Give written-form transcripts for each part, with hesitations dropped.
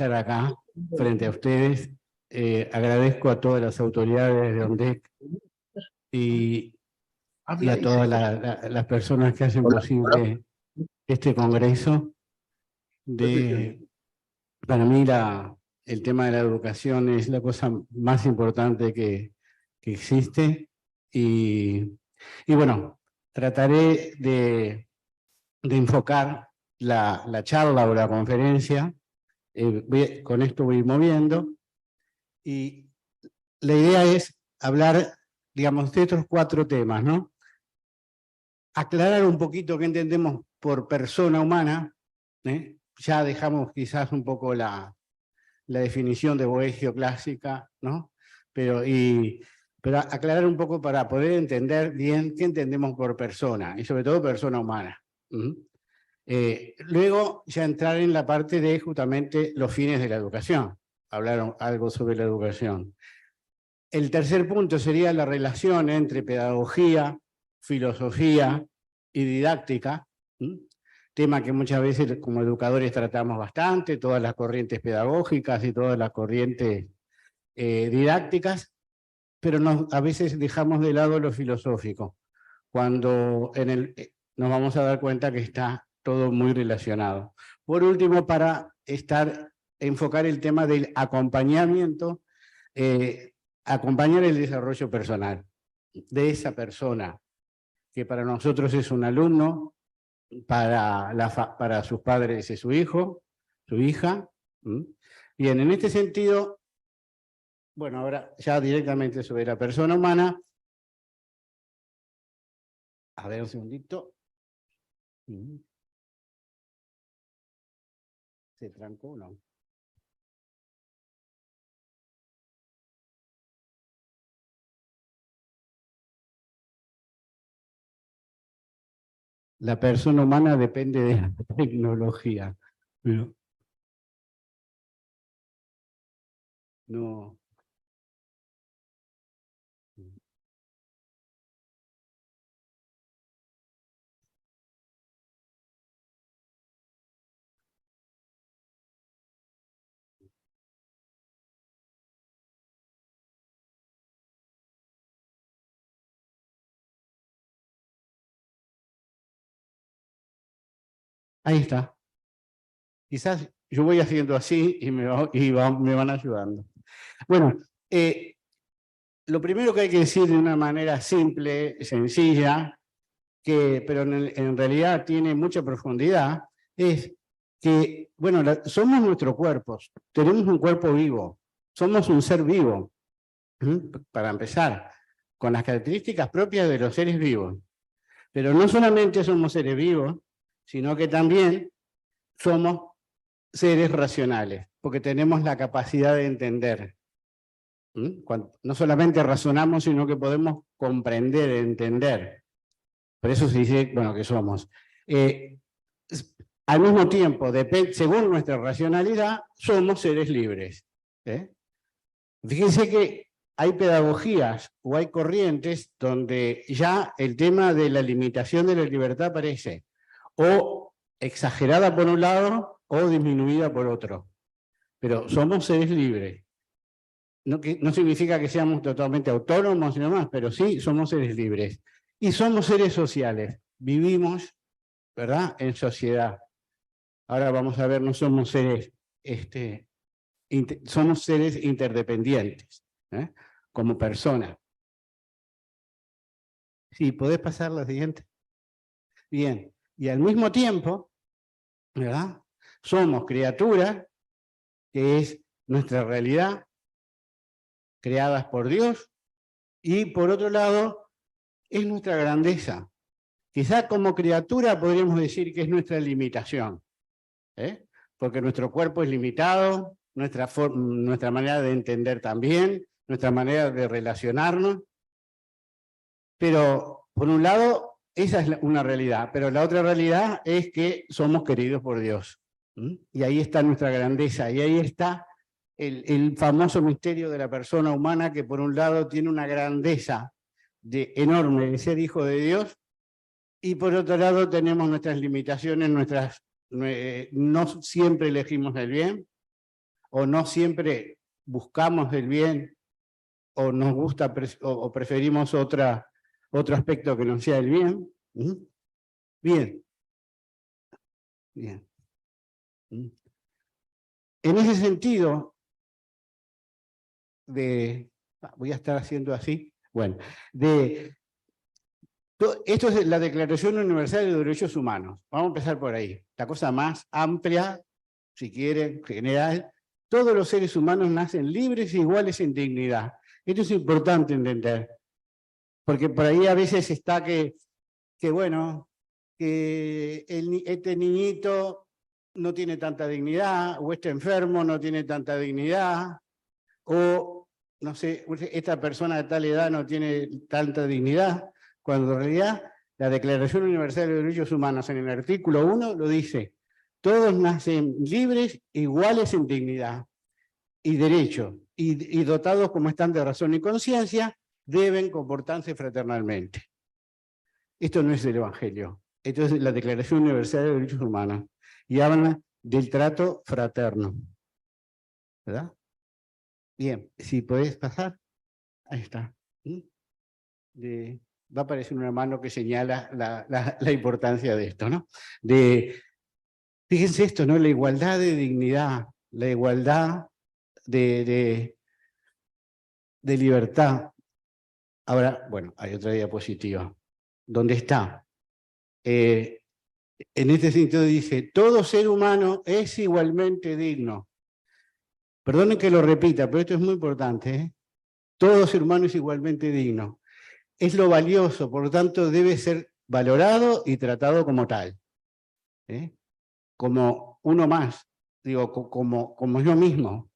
estar acá frente a ustedes. Agradezco a todas las autoridades de ONDEC y a todas las personas que hacen posible este congreso. Para mí el tema de la educación es la cosa más importante que existe y bueno, trataré de enfocar la charla o la conferencia. Con esto voy moviendo y la idea es hablar, digamos, de estos 4 temas, ¿no? Aclarar un poquito qué entendemos por persona humana, ¿eh? Ya dejamos quizás un poco la definición de Boeggio clásica, ¿no? Pero aclarar un poco para poder entender bien qué entendemos por persona, y sobre todo persona humana. Luego ya entrar en la parte de justamente los fines de la educación, hablar algo sobre la educación. El tercer punto sería la relación entre pedagogía, filosofía y didáctica, tema que muchas veces como educadores tratamos bastante, todas las corrientes pedagógicas y todas las corrientes didácticas, pero a veces dejamos de lado lo filosófico, cuando nos vamos a dar cuenta que está todo muy relacionado. Por último, para enfocar el tema del acompañamiento, acompañar el desarrollo personal de esa persona, que para nosotros es un alumno, para sus padres es su hijo, su hija. Bien, en este sentido, bueno, ahora ya directamente sobre la persona humana. A ver, un segundito. ¿Se trancó o no? La persona humana depende de la tecnología. Pero no. Ahí está. Quizás yo voy haciendo así y me van ayudando. Bueno, lo primero que hay que decir de una manera simple, sencilla, pero en realidad tiene mucha profundidad, es que, bueno, somos nuestro cuerpo, tenemos un cuerpo vivo, somos un ser vivo, para empezar, con las características propias de los seres vivos. Pero no solamente somos seres vivos, sino que también somos seres racionales, porque tenemos la capacidad de entender. No solamente razonamos, sino que podemos comprender, entender. Por eso se dice, bueno, que somos. Al mismo tiempo, según nuestra racionalidad, somos seres libres. Fíjense que hay pedagogías o hay corrientes donde ya el tema de la limitación de la libertad aparece, o exagerada por un lado, o disminuida por otro. Pero somos seres libres. No significa que seamos totalmente autónomos, sino más, pero sí somos seres libres. Y somos seres sociales. Vivimos, ¿verdad?, en sociedad. Ahora vamos a ver, no somos seres, somos seres interdependientes, como personas. Sí, ¿podés pasar la siguiente? Bien, y al mismo tiempo, ¿verdad?, somos criaturas, que es nuestra realidad, creadas por Dios, y por otro lado, es nuestra grandeza. Quizá como criatura podríamos decir que es nuestra limitación, porque nuestro cuerpo es limitado, nuestra manera de entender también, nuestra manera de relacionarnos, pero por un lado esa es una realidad, pero la otra realidad es que somos queridos por Dios. Y ahí está nuestra grandeza, y ahí está el famoso misterio de la persona humana, que por un lado tiene una grandeza enorme de ser hijo de Dios, y por otro lado tenemos nuestras limitaciones, no siempre elegimos el bien, o no siempre buscamos el bien, o nos gusta o preferimos otro aspecto que no sea el bien. Bien. Bien. En ese sentido, voy a estar haciendo así, bueno, esto es la Declaración Universal de los Derechos Humanos. Vamos a empezar por ahí. La cosa más amplia, si quieren, general. Todos los seres humanos nacen libres e iguales en dignidad. Esto es importante entender. Porque por ahí a veces está que bueno, que este niñito no tiene tanta dignidad, o este enfermo no tiene tanta dignidad, o, no sé, esta persona de tal edad no tiene tanta dignidad, cuando en realidad la Declaración Universal de los Derechos Humanos en el artículo 1 lo dice: todos nacen libres, iguales en dignidad y derecho, y dotados como están de razón y conciencia, deben comportarse fraternalmente. Esto no es el Evangelio, esto es la Declaración Universal de Derechos Humanos, y habla del trato fraterno. ¿Verdad? Bien, si podés pasar, ahí está. Va a aparecer una mano que señala la importancia de esto, ¿no? Fíjense esto, ¿no? La igualdad de dignidad, la igualdad de libertad. Ahora, bueno, hay otra diapositiva. ¿Dónde está? En este sentido dice: todo ser humano es igualmente digno. Perdonen que lo repita, pero esto es muy importante, ¿eh? Todo ser humano es igualmente digno. Es lo valioso, por lo tanto debe ser valorado y tratado como tal. Como uno más, digo, como yo mismo.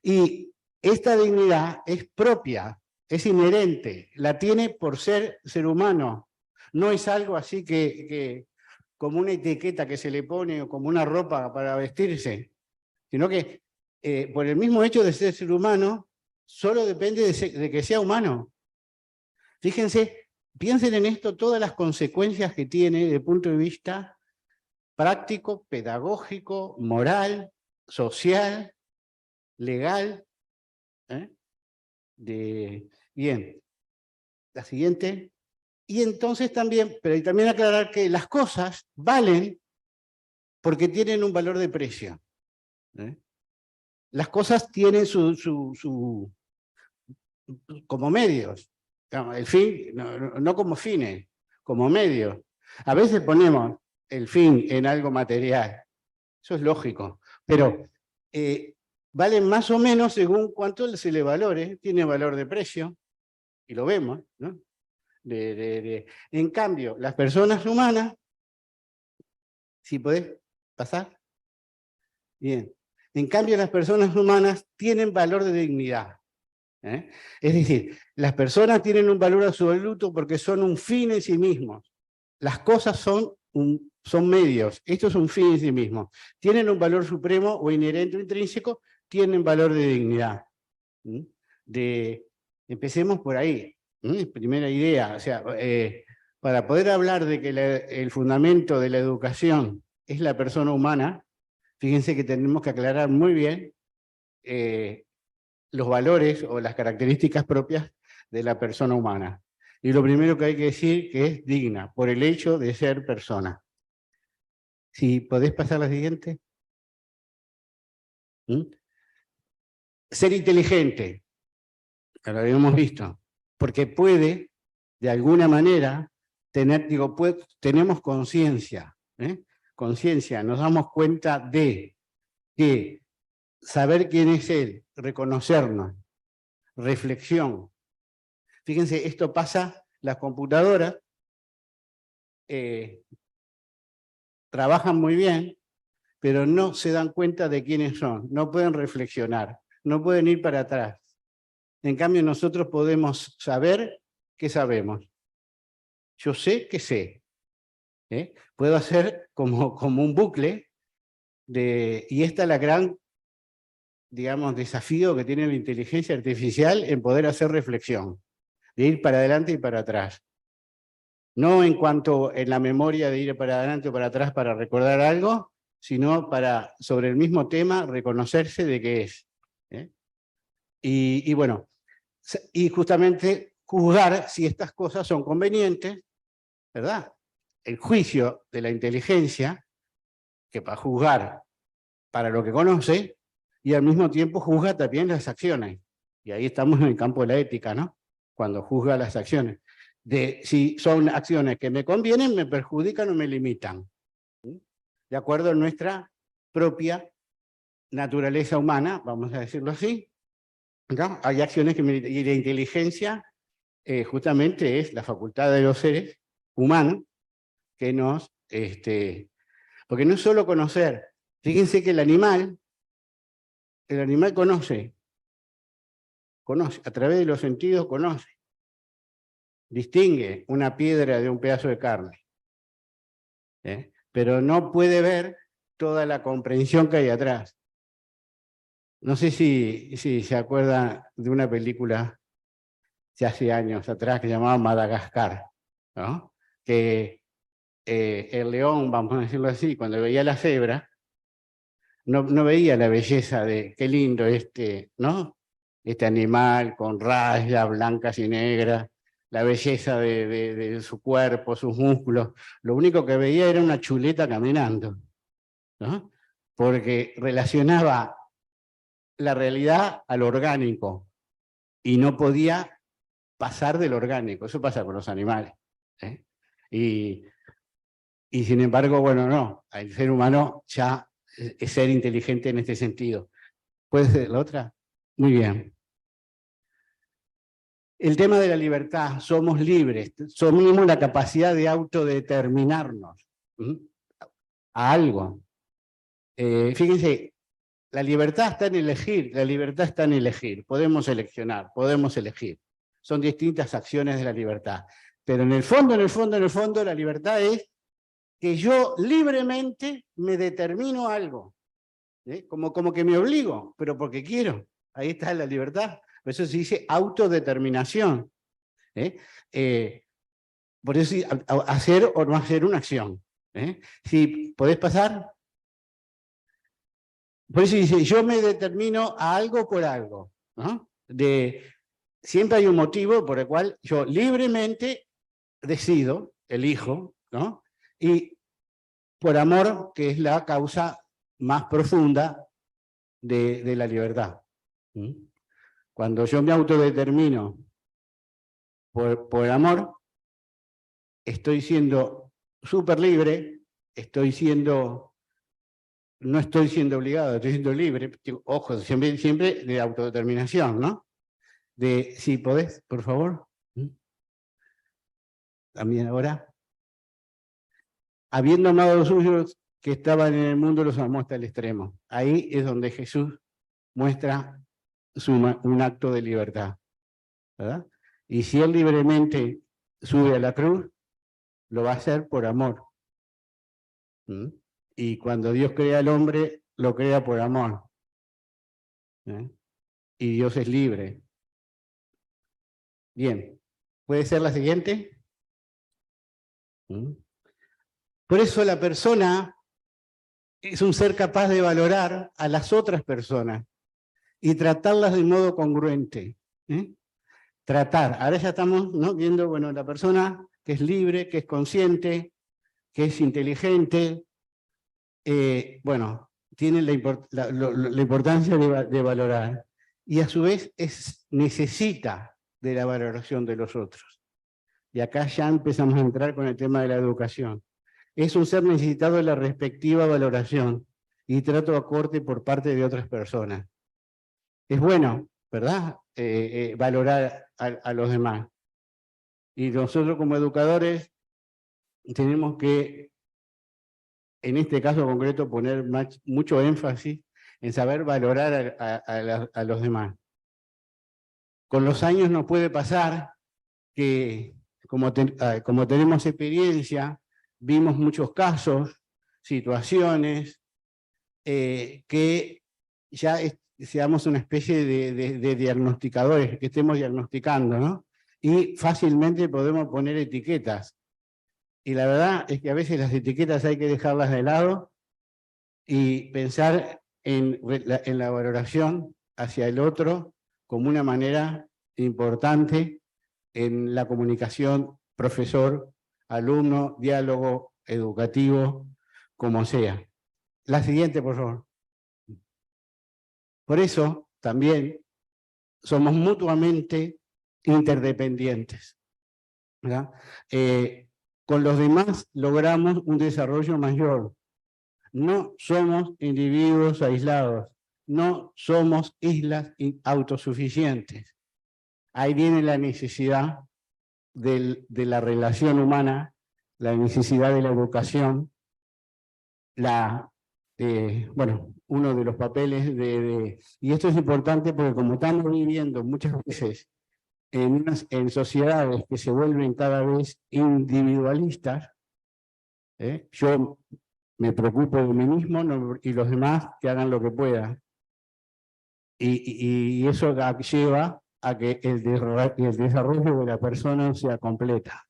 Y esta dignidad es propia, es inherente, la tiene por ser humano. No es algo así que como una etiqueta que se le pone o como una ropa para vestirse, sino que por el mismo hecho de ser humano, solo depende de que sea humano. Fíjense, piensen en esto, todas las consecuencias que tiene desde el punto de vista práctico, pedagógico, moral, social, legal. Bien, la siguiente. Y entonces también, pero también aclarar que las cosas valen porque tienen un valor de precio. Las cosas tienen como medios. El fin, no como fines, como medios. A veces ponemos el fin en algo material, eso es lógico, pero valen más o menos según cuánto se le valore, tiene valor de precio, y lo vemos, ¿no? En cambio, las personas humanas, si podés pasar, bien, en cambio las personas humanas tienen valor de dignidad. Es decir, las personas tienen un valor absoluto porque son un fin en sí mismos. Las cosas son medios, esto es un fin en sí mismo. Tienen un valor supremo o inherente o intrínseco, tienen valor de dignidad. Empecemos por ahí. Primera idea, o sea, para poder hablar de que el fundamento de la educación es la persona humana, fíjense que tenemos que aclarar muy bien los valores o las características propias de la persona humana. Y lo primero que hay que decir que es digna, por el hecho de ser persona. Si podés pasar la siguiente. Ser inteligente, que lo habíamos visto, porque puede, de alguna manera, tenemos conciencia. Conciencia, nos damos cuenta de que saber quién es él, reconocernos, reflexión. Fíjense, esto pasa, las computadoras trabajan muy bien, pero no se dan cuenta de quiénes son, no pueden reflexionar, no pueden ir para atrás. En cambio, nosotros podemos saber qué sabemos. Yo sé que sé. Puedo hacer como un bucle, y esta es la gran, digamos, desafío que tiene la inteligencia artificial en poder hacer reflexión, de ir para adelante y para atrás. No en cuanto en la memoria de ir para adelante o para atrás para recordar algo, sino para, sobre el mismo tema, reconocerse de qué es. Y bueno, y justamente juzgar si estas cosas son convenientes, ¿verdad? El juicio de la inteligencia, que para juzgar para lo que conoce, y al mismo tiempo juzga también las acciones. Y ahí estamos en el campo de la ética, ¿no? Cuando juzga las acciones. De si son acciones que me convienen, me perjudican o me limitan. De acuerdo a nuestra propia naturaleza humana, vamos a decirlo así, ¿no? Hay acciones que y la inteligencia justamente es la facultad de los seres humanos que nos... porque no es solo conocer. Fíjense que el animal conoce, a través de los sentidos conoce, distingue una piedra de un pedazo de carne, pero no puede ver toda la comprensión que hay atrás. No sé si se acuerdan de una película de hace años atrás que se llamaba Madagascar, ¿no? Que el león, vamos a decirlo así, cuando veía la cebra, no veía la belleza de qué lindo ¿no? Este animal con rayas blancas y negras, la belleza de su cuerpo, sus músculos. Lo único que veía era una chuleta caminando, ¿no? Porque relacionaba la realidad al orgánico y no podía pasar del orgánico. Eso pasa con los animales. Y sin embargo, bueno, no, el ser humano ya es ser inteligente en este sentido. ¿Puede ser la otra? Muy bien. El tema de la libertad, somos libres, tenemos la capacidad de autodeterminarnos a algo. Fíjense, la libertad está en elegir, la libertad está en elegir, podemos seleccionar, podemos elegir. Son distintas acciones de la libertad. Pero en el fondo, la libertad es que yo libremente me determino algo. Como que me obligo, pero porque quiero. Ahí está la libertad. Por eso se dice autodeterminación. Por eso hacer o no hacer una acción. Si podés pasar. Por eso dice, yo me determino a algo por algo. ¿No? Siempre hay un motivo por el cual yo libremente decido, elijo, ¿no? Y por amor, que es la causa más profunda de la libertad. Cuando yo me autodetermino por amor, estoy siendo súper libre, no estoy siendo obligado, estoy siendo libre. Ojo, siempre de autodeterminación, ¿no? Si podés, por favor. También ahora. Habiendo amado a los suyos que estaban en el mundo, los amó hasta el extremo. Ahí es donde Jesús muestra un acto de libertad, ¿verdad? Y si él libremente sube a la cruz, lo va a hacer por amor. Y cuando Dios crea al hombre, lo crea por amor. Y Dios es libre. Bien, ¿puede ser la siguiente? Por eso la persona es un ser capaz de valorar a las otras personas y tratarlas de modo congruente. Tratar. Ahora ya estamos, ¿no?, viendo, bueno, la persona que es libre, que es consciente, que es inteligente, bueno, tiene la importancia de valorar. Y a su vez necesita de la valoración de los otros. Y acá ya empezamos a entrar con el tema de la educación. Es un ser necesitado de la respectiva valoración y trato acorde por parte de otras personas. Es bueno, ¿verdad?, valorar a los demás. Y nosotros como educadores tenemos que, en este caso concreto, poner mucho énfasis en saber valorar a los demás. Con los años nos puede pasar que, como tenemos experiencia, vimos muchos casos, situaciones, que ya seamos una especie de diagnosticadores, que estemos diagnosticando, ¿no? Y fácilmente podemos poner etiquetas. Y la verdad es que a veces las etiquetas hay que dejarlas de lado y pensar en la valoración hacia el otro como una manera importante en la comunicación profesor-alumno, diálogo educativo, como sea. La siguiente, por favor. Por eso, también, somos mutuamente interdependientes, ¿verdad? Con los demás logramos un desarrollo mayor. No somos individuos aislados, no somos islas autosuficientes. Ahí viene la necesidad de la relación humana, la necesidad de la educación, bueno, uno de los papeles y esto es importante porque como estamos viviendo muchas veces en sociedades que se vuelven cada vez individualistas, yo me preocupo de mí mismo y los demás que hagan lo que puedan. Y eso lleva a que el desarrollo de la persona sea completa.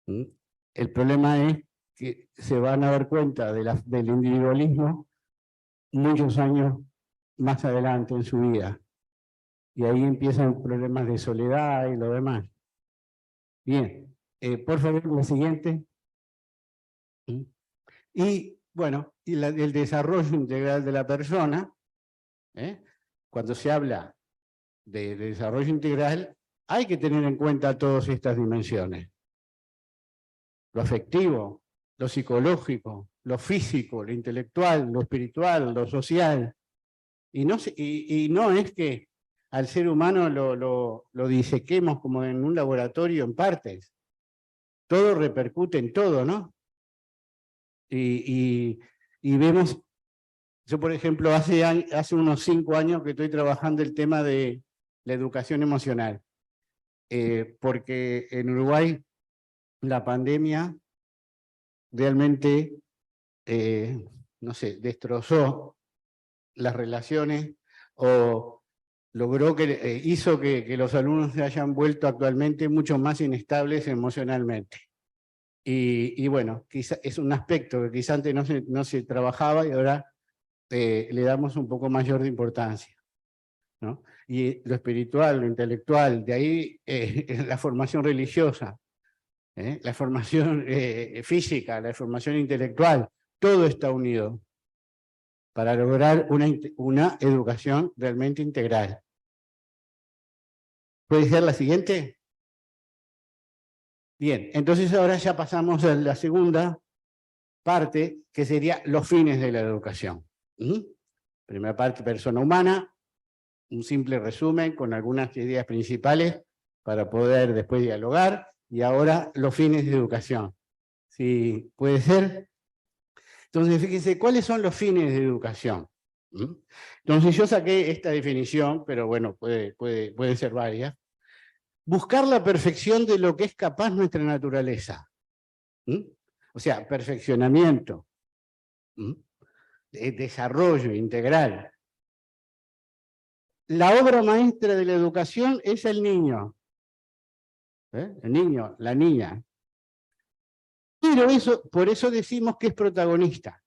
El problema es que se van a dar cuenta del individualismo muchos años más adelante en su vida. Y ahí empiezan problemas de soledad y lo demás. Bien, por favor, la siguiente. Y bueno, el desarrollo integral de la persona, cuando se habla de desarrollo integral, hay que tener en cuenta todas estas dimensiones. Lo afectivo, lo psicológico, lo físico, lo intelectual, lo espiritual, lo social. Y no es que al ser humano lo disequemos como en un laboratorio en partes. Todo repercute en todo, ¿no? Y vemos, yo por ejemplo, hace unos 5 años que estoy trabajando el tema de la educación emocional, porque en Uruguay la pandemia realmente, no sé, destrozó las relaciones o logró hizo que los alumnos se hayan vuelto actualmente mucho más inestables emocionalmente. Y bueno, quizá es un aspecto que quizá antes no se trabajaba y ahora le damos un poco mayor de importancia, ¿no? Y lo espiritual, lo intelectual, de ahí la formación religiosa, la formación física, la formación intelectual, todo está unido para lograr una educación realmente integral. ¿Puede ser la siguiente? Bien, entonces ahora ya pasamos a la segunda parte, que sería los fines de la educación. Primera parte, persona humana, un simple resumen con algunas ideas principales para poder después dialogar, y ahora los fines de educación. ¿Sí puede ser? Entonces, fíjense, ¿cuáles son los fines de educación? Entonces yo saqué esta definición, pero bueno, pueden ser varias. Buscar la perfección de lo que es capaz nuestra naturaleza. O sea, perfeccionamiento, desarrollo integral. La obra maestra de la educación es el niño. El niño, la niña. Pero por eso decimos que es protagonista.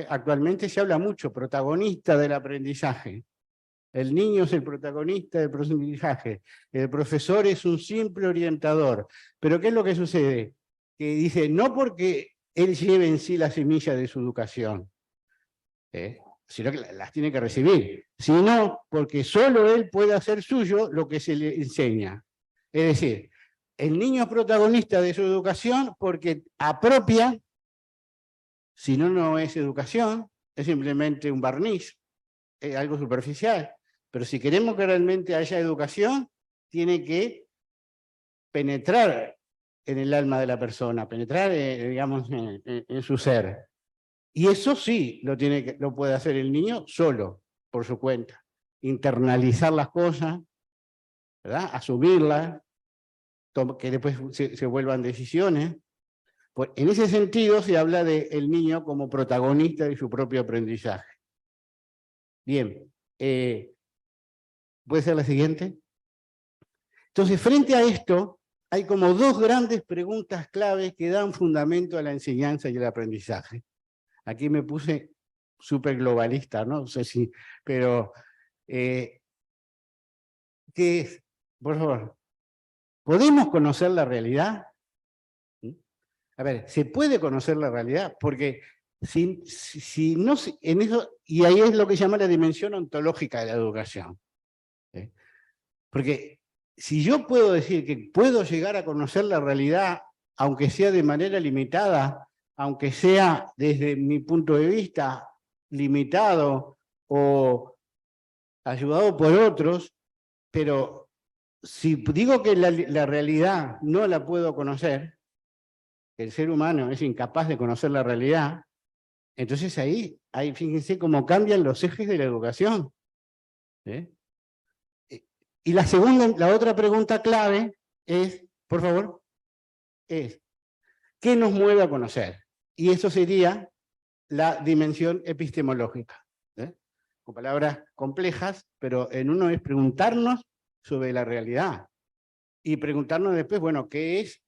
Actualmente se habla mucho, protagonista del aprendizaje. El niño es el protagonista del aprendizaje. El profesor es un simple orientador. Pero ¿qué es lo que sucede? Que dice, no porque él lleve en sí la semilla de su educación, sino que las tiene que recibir, sino porque solo él puede hacer suyo lo que se le enseña. Es decir, el niño es protagonista de su educación porque apropia, si no, no es educación, es simplemente un barniz, es algo superficial. Pero si queremos que realmente haya educación, tiene que penetrar en el alma de la persona, penetrar, digamos, en su ser. Y eso sí lo puede hacer el niño solo, por su cuenta. Internalizar las cosas, ¿verdad? Asumirlas, que después se vuelvan decisiones. Pues en ese sentido se habla del niño como protagonista de su propio aprendizaje. Bien, ¿puede ser la siguiente? Entonces, frente a esto, hay como dos grandes preguntas claves que dan fundamento a la enseñanza y el aprendizaje. Aquí me puse súper globalista, ¿no? sé si, pero ¿qué es? Por favor, ¿podemos conocer la realidad? A ver, ¿se puede conocer la realidad? Porque si no, en eso, y ahí es lo que se llama la dimensión ontológica de la educación. ¿Sí? Porque si yo puedo decir que puedo llegar a conocer la realidad, aunque sea de manera limitada, aunque sea desde mi punto de vista limitado o ayudado por otros, pero si digo que la realidad no la puedo conocer, que el ser humano es incapaz de conocer la realidad, entonces ahí fíjense cómo cambian los ejes de la educación. ¿Sí? Y la otra pregunta clave es, por favor, es, ¿qué nos mueve a conocer? Y eso sería la dimensión epistemológica. ¿Eh? Con palabras complejas, pero en uno es preguntarnos sobre la realidad. Y preguntarnos después, bueno, ¿qué es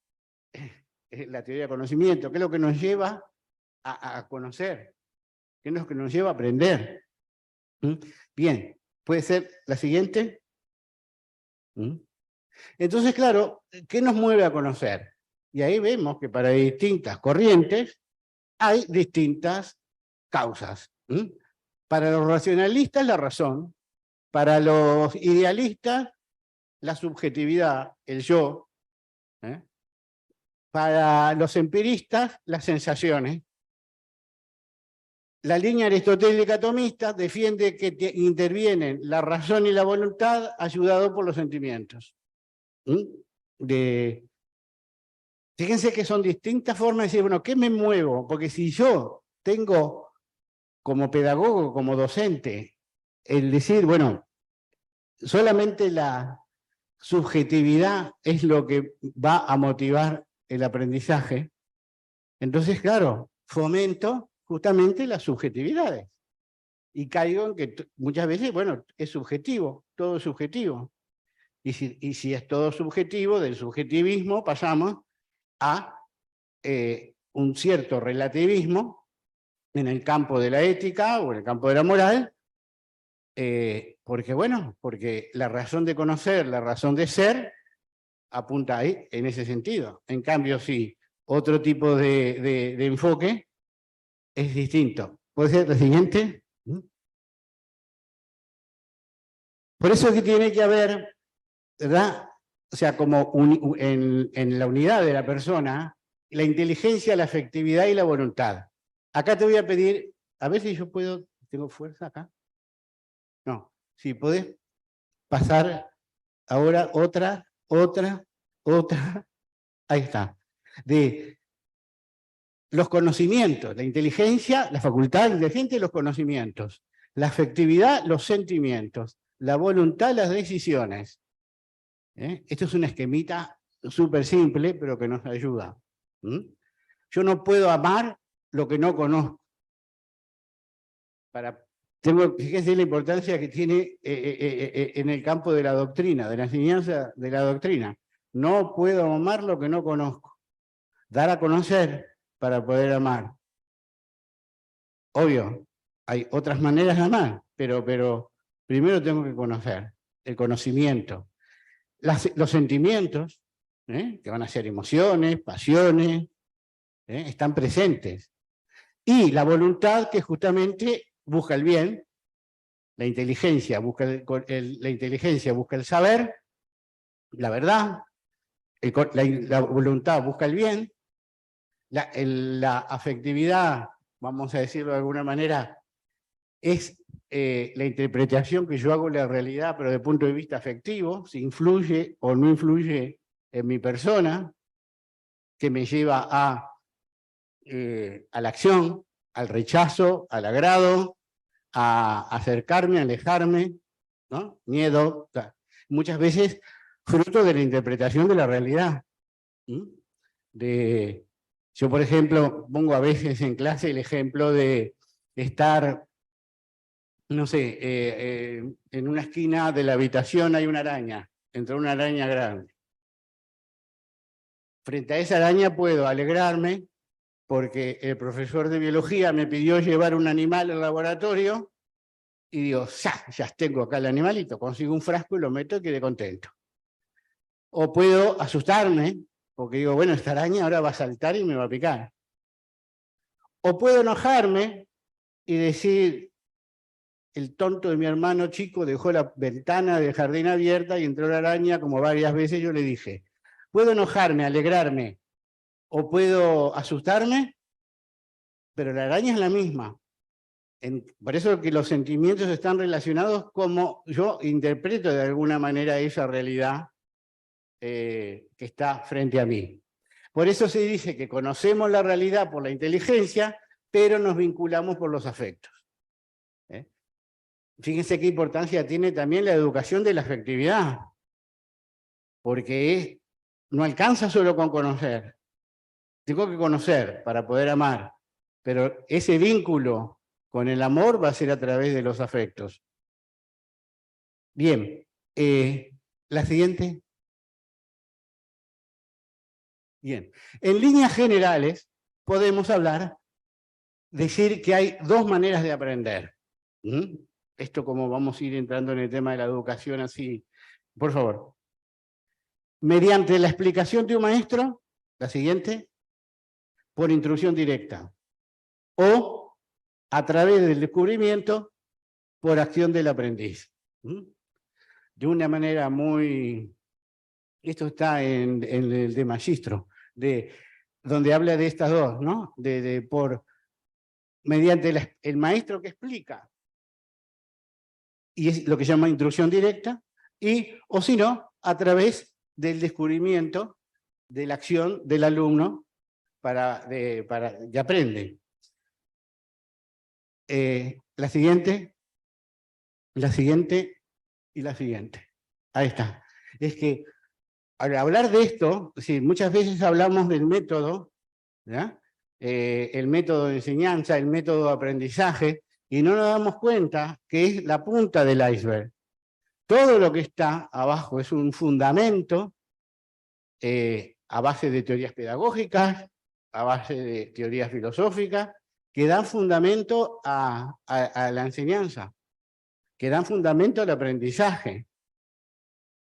la teoría del conocimiento? ¿Qué es lo que nos lleva a conocer? ¿Qué es lo que nos lleva a aprender? ¿Mm? Bien, ¿puede ser la siguiente? ¿Mm? Entonces, claro, ¿qué nos mueve a conocer? Y ahí vemos que para distintas corrientes hay distintas causas. ¿Mm? Para los racionalistas, la razón. Para los idealistas, la subjetividad, el yo. ¿Eh? Para los empiristas, las sensaciones. La línea aristotélica atomista defiende que intervienen la razón y la voluntad ayudado por los sentimientos. Fíjense que son distintas formas de decir, bueno, ¿qué me muevo? Porque si yo tengo como pedagogo, como docente, el decir, bueno, solamente la subjetividad es lo que va a motivar el aprendizaje, entonces, claro, fomento justamente las subjetividades. Y caigo en que muchas veces, bueno, es subjetivo, todo es subjetivo. Y si es todo subjetivo, del subjetivismo pasamos a un cierto relativismo en el campo de la ética o en el campo de la moral, porque bueno, porque la razón de conocer, la razón de ser, apunta ahí en ese sentido. En cambio, sí, otro tipo de enfoque es distinto. ¿Puede ser la siguiente? Por eso es que tiene que haber, ¿verdad? O sea, como en la unidad de la persona, la inteligencia, la afectividad y la voluntad. Acá te voy a pedir, a ver si yo puedo, ¿tengo fuerza acá? No, si podés pasar ahora otra, ahí está. De los conocimientos, la inteligencia, la facultad inteligente y los conocimientos. La afectividad, los sentimientos. La voluntad, las decisiones. Esto es un esquemita súper simple, pero que nos ayuda. Yo no puedo amar lo que no conozco. Fíjense la importancia que tiene en el campo de la doctrina, de la enseñanza de la doctrina. No puedo amar lo que no conozco. Dar a conocer para poder amar. Obvio, hay otras maneras de amar, pero primero tengo que conocer, el conocimiento. Los sentimientos, que van a ser emociones, pasiones, están presentes. Y la voluntad que justamente busca el bien, la inteligencia busca el saber, la verdad, la voluntad busca el bien, la afectividad, vamos a decirlo de alguna manera, es la interpretación que yo hago de la realidad, pero desde el punto de vista afectivo, si influye o no influye en mi persona, que me lleva a la acción, al rechazo, al agrado, a acercarme, a alejarme, ¿no? Miedo, o sea, muchas veces fruto de la interpretación de la realidad. Yo, por ejemplo, pongo a veces en clase el ejemplo de estar, no sé, en una esquina de la habitación hay una araña, entró una araña grande. Frente a esa araña puedo alegrarme, porque el profesor de biología me pidió llevar un animal al laboratorio y digo, ya tengo acá el animalito, consigo un frasco y lo meto y quedé contento. O puedo asustarme, porque digo, bueno, esta araña ahora va a saltar y me va a picar. O puedo enojarme y decir, el tonto de mi hermano chico dejó la ventana del jardín abierta y entró la araña, como varias veces yo le dije. Puedo enojarme, alegrarme, o puedo asustarme, pero la araña es la misma. Por eso que los sentimientos están relacionados como yo interpreto de alguna manera esa realidad que está frente a mí. Por eso se dice que conocemos la realidad por la inteligencia, pero nos vinculamos por los afectos. Fíjense qué importancia tiene también la educación de la afectividad, porque no alcanza solo con conocer. Tengo que conocer para poder amar, pero ese vínculo con el amor va a ser a través de los afectos. Bien, la siguiente. Bien, en líneas generales podemos decir que hay dos maneras de aprender. Esto como vamos a ir entrando en el tema de la educación así, por favor. Mediante la explicación de un maestro, la siguiente, por instrucción directa. O a través del descubrimiento, por acción del aprendiz. De una manera muy... Esto está en el de Magistro, donde habla de estas dos, ¿no? Mediante el maestro que explica, y es lo que se llama instrucción directa, o si no, a través del descubrimiento de la acción del alumno que aprende. La siguiente y la siguiente. Ahí está. Es que al hablar de esto, sí, muchas veces hablamos del método, ¿ya? El método de enseñanza, el método de aprendizaje, y no nos damos cuenta que es la punta del iceberg. Todo lo que está abajo es un fundamento a base de teorías pedagógicas, a base de teorías filosóficas, que dan fundamento a la enseñanza, que dan fundamento al aprendizaje.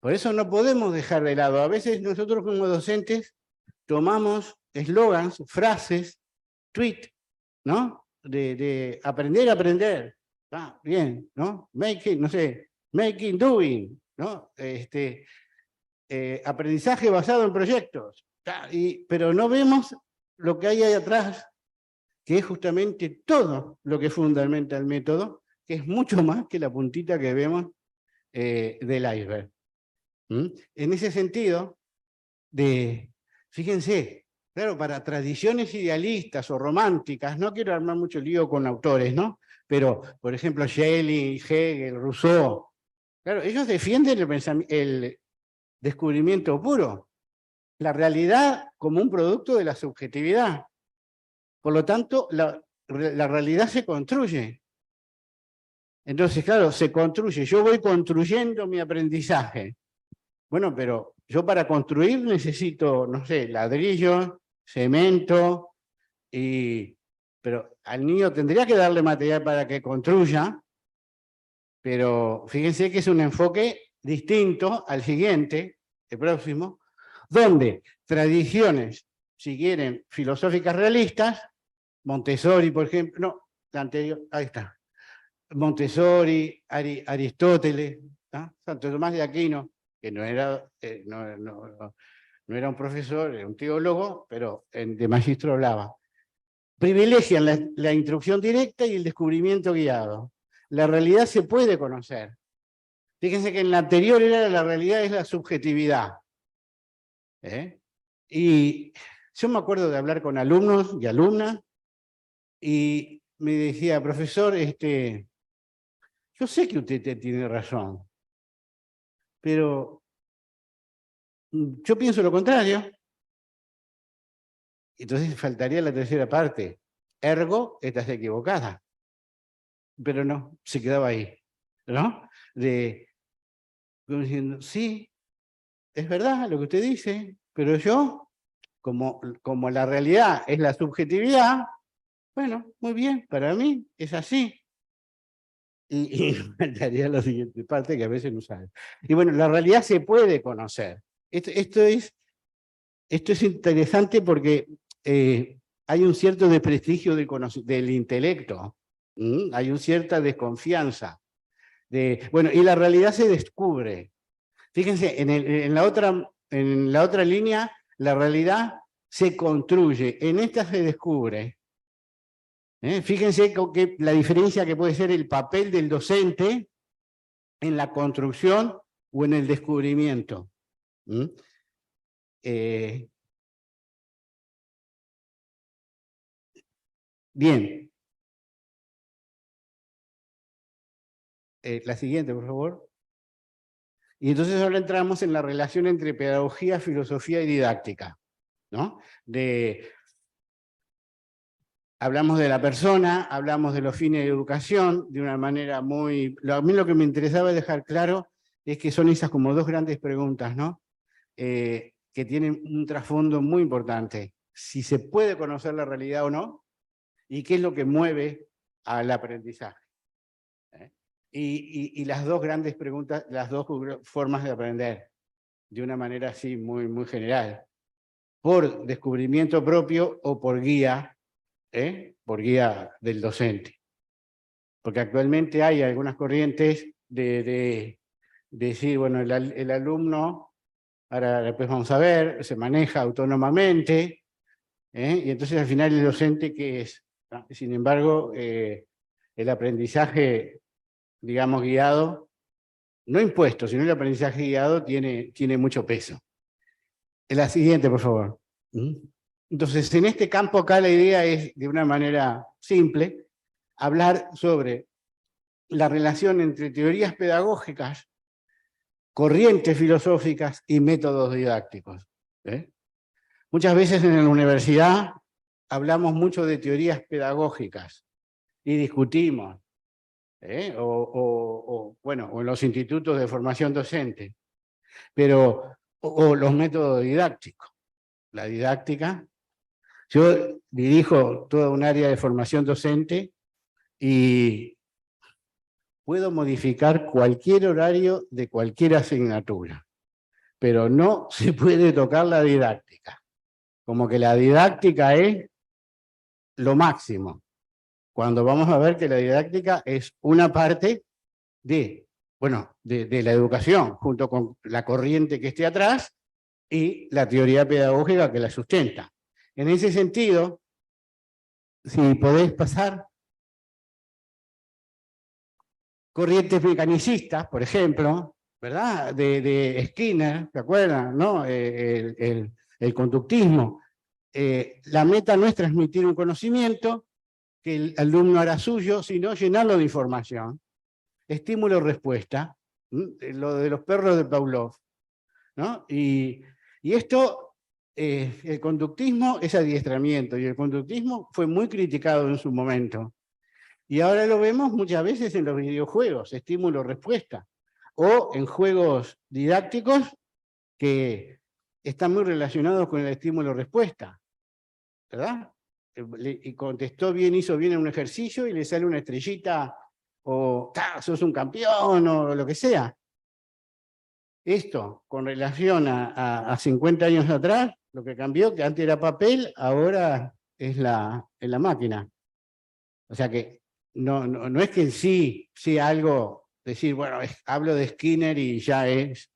Por eso no podemos dejar de lado. A veces nosotros como docentes tomamos eslogans, frases, tweets, ¿no? De aprender a aprender. Ah, bien, ¿no? Making, no sé, making, doing, ¿no? Aprendizaje basado en proyectos. Pero no vemos lo que hay ahí atrás, que es justamente todo lo que fundamenta el método, que es mucho más que la puntita que vemos del iceberg. En ese sentido, fíjense, claro, para tradiciones idealistas o románticas, no quiero armar mucho lío con autores, ¿no? Pero, por ejemplo, Schelling, Hegel, Rousseau, claro, ellos defienden el descubrimiento puro, la realidad como un producto de la subjetividad. Por lo tanto, la realidad se construye. Entonces, claro, se construye. Yo voy construyendo mi aprendizaje. Bueno, pero yo para construir necesito, no sé, ladrillos, cemento, pero al niño tendría que darle material para que construya, pero fíjense que es un enfoque distinto al siguiente, el próximo, donde tradiciones, si quieren, filosóficas realistas, Montessori, por ejemplo, no, la anterior, ahí está, Montessori, Aristóteles, Santo Tomás de Aquino, que no era, no era un profesor, era un teólogo, pero de magistro hablaba. Privilegian la instrucción directa y el descubrimiento guiado. La realidad se puede conocer. Fíjense que en la anterior era la realidad es la subjetividad. Y yo me acuerdo de hablar con alumnos y alumnas y me decía, profesor, yo sé que usted tiene razón, pero yo pienso lo contrario. Entonces faltaría la tercera parte. Ergo, estás equivocada. Pero no, se quedaba ahí, ¿no? Como diciendo, sí, es verdad lo que usted dice, pero yo como la realidad es la subjetividad, bueno, muy bien, para mí es así. Y faltaría la siguiente parte que a veces no sabe. Y bueno, la realidad se puede conocer. Esto es interesante porque hay un cierto desprestigio del intelecto. Hay una cierta desconfianza. Bueno, y la realidad se descubre. Fíjense, en la otra línea, la realidad se construye. En esta se descubre. Fíjense la diferencia que puede ser el papel del docente en la construcción o en el descubrimiento. Bien. La siguiente, por favor. Y entonces ahora entramos en la relación entre pedagogía, filosofía y didáctica, ¿no? Hablamos de la persona, hablamos de los fines de educación, de una manera muy... A mí lo que me interesaba dejar claro es que son esas como dos grandes preguntas, ¿no? Que tienen un trasfondo muy importante. Si se puede conocer la realidad o no, y qué es lo que mueve al aprendizaje. Y las dos grandes preguntas, las dos formas de aprender, de una manera así muy, muy general. Por descubrimiento propio o por guía del docente. Porque actualmente hay algunas corrientes de decir, bueno, el alumno, ahora después vamos a ver, se maneja autónomamente, y entonces al final el docente, ¿qué es? Sin embargo, el aprendizaje, digamos, guiado, no impuesto, sino el aprendizaje guiado tiene mucho peso. La siguiente, por favor. Entonces, en este campo acá la idea es, de una manera simple, hablar sobre la relación entre teorías pedagógicas, corrientes filosóficas y métodos didácticos. Muchas veces en la universidad hablamos mucho de teorías pedagógicas y discutimos, o en los institutos de formación docente, pero, o los métodos didácticos. La didáctica. Yo dirijo toda un área de formación docente y puedo modificar cualquier horario de cualquier asignatura, pero no se puede tocar la didáctica. Como que la didáctica es lo máximo, cuando vamos a ver que la didáctica es una parte de la educación, junto con la corriente que esté atrás y la teoría pedagógica que la sustenta. En ese sentido, si podés pasar, corrientes mecanicistas, por ejemplo, ¿verdad? De Skinner, ¿se acuerdan? ¿No? El conductismo. La meta no es transmitir un conocimiento que el alumno hará suyo, sino llenarlo de información. Estímulo-respuesta, lo de los perros de Pavlov, ¿no? Y esto, el conductismo es adiestramiento, y el conductismo fue muy criticado en su momento. Y ahora lo vemos muchas veces en los videojuegos, estímulo-respuesta, o en juegos didácticos que están muy relacionados con el estímulo-respuesta, ¿verdad? Y contestó bien, hizo bien en un ejercicio y le sale una estrellita, o sos un campeón, o lo que sea. Esto, con relación a 50 años atrás, lo que cambió, que antes era papel, ahora es la máquina. O sea que no es que en sí sea algo, decir, bueno, hablo de Skinner y ya es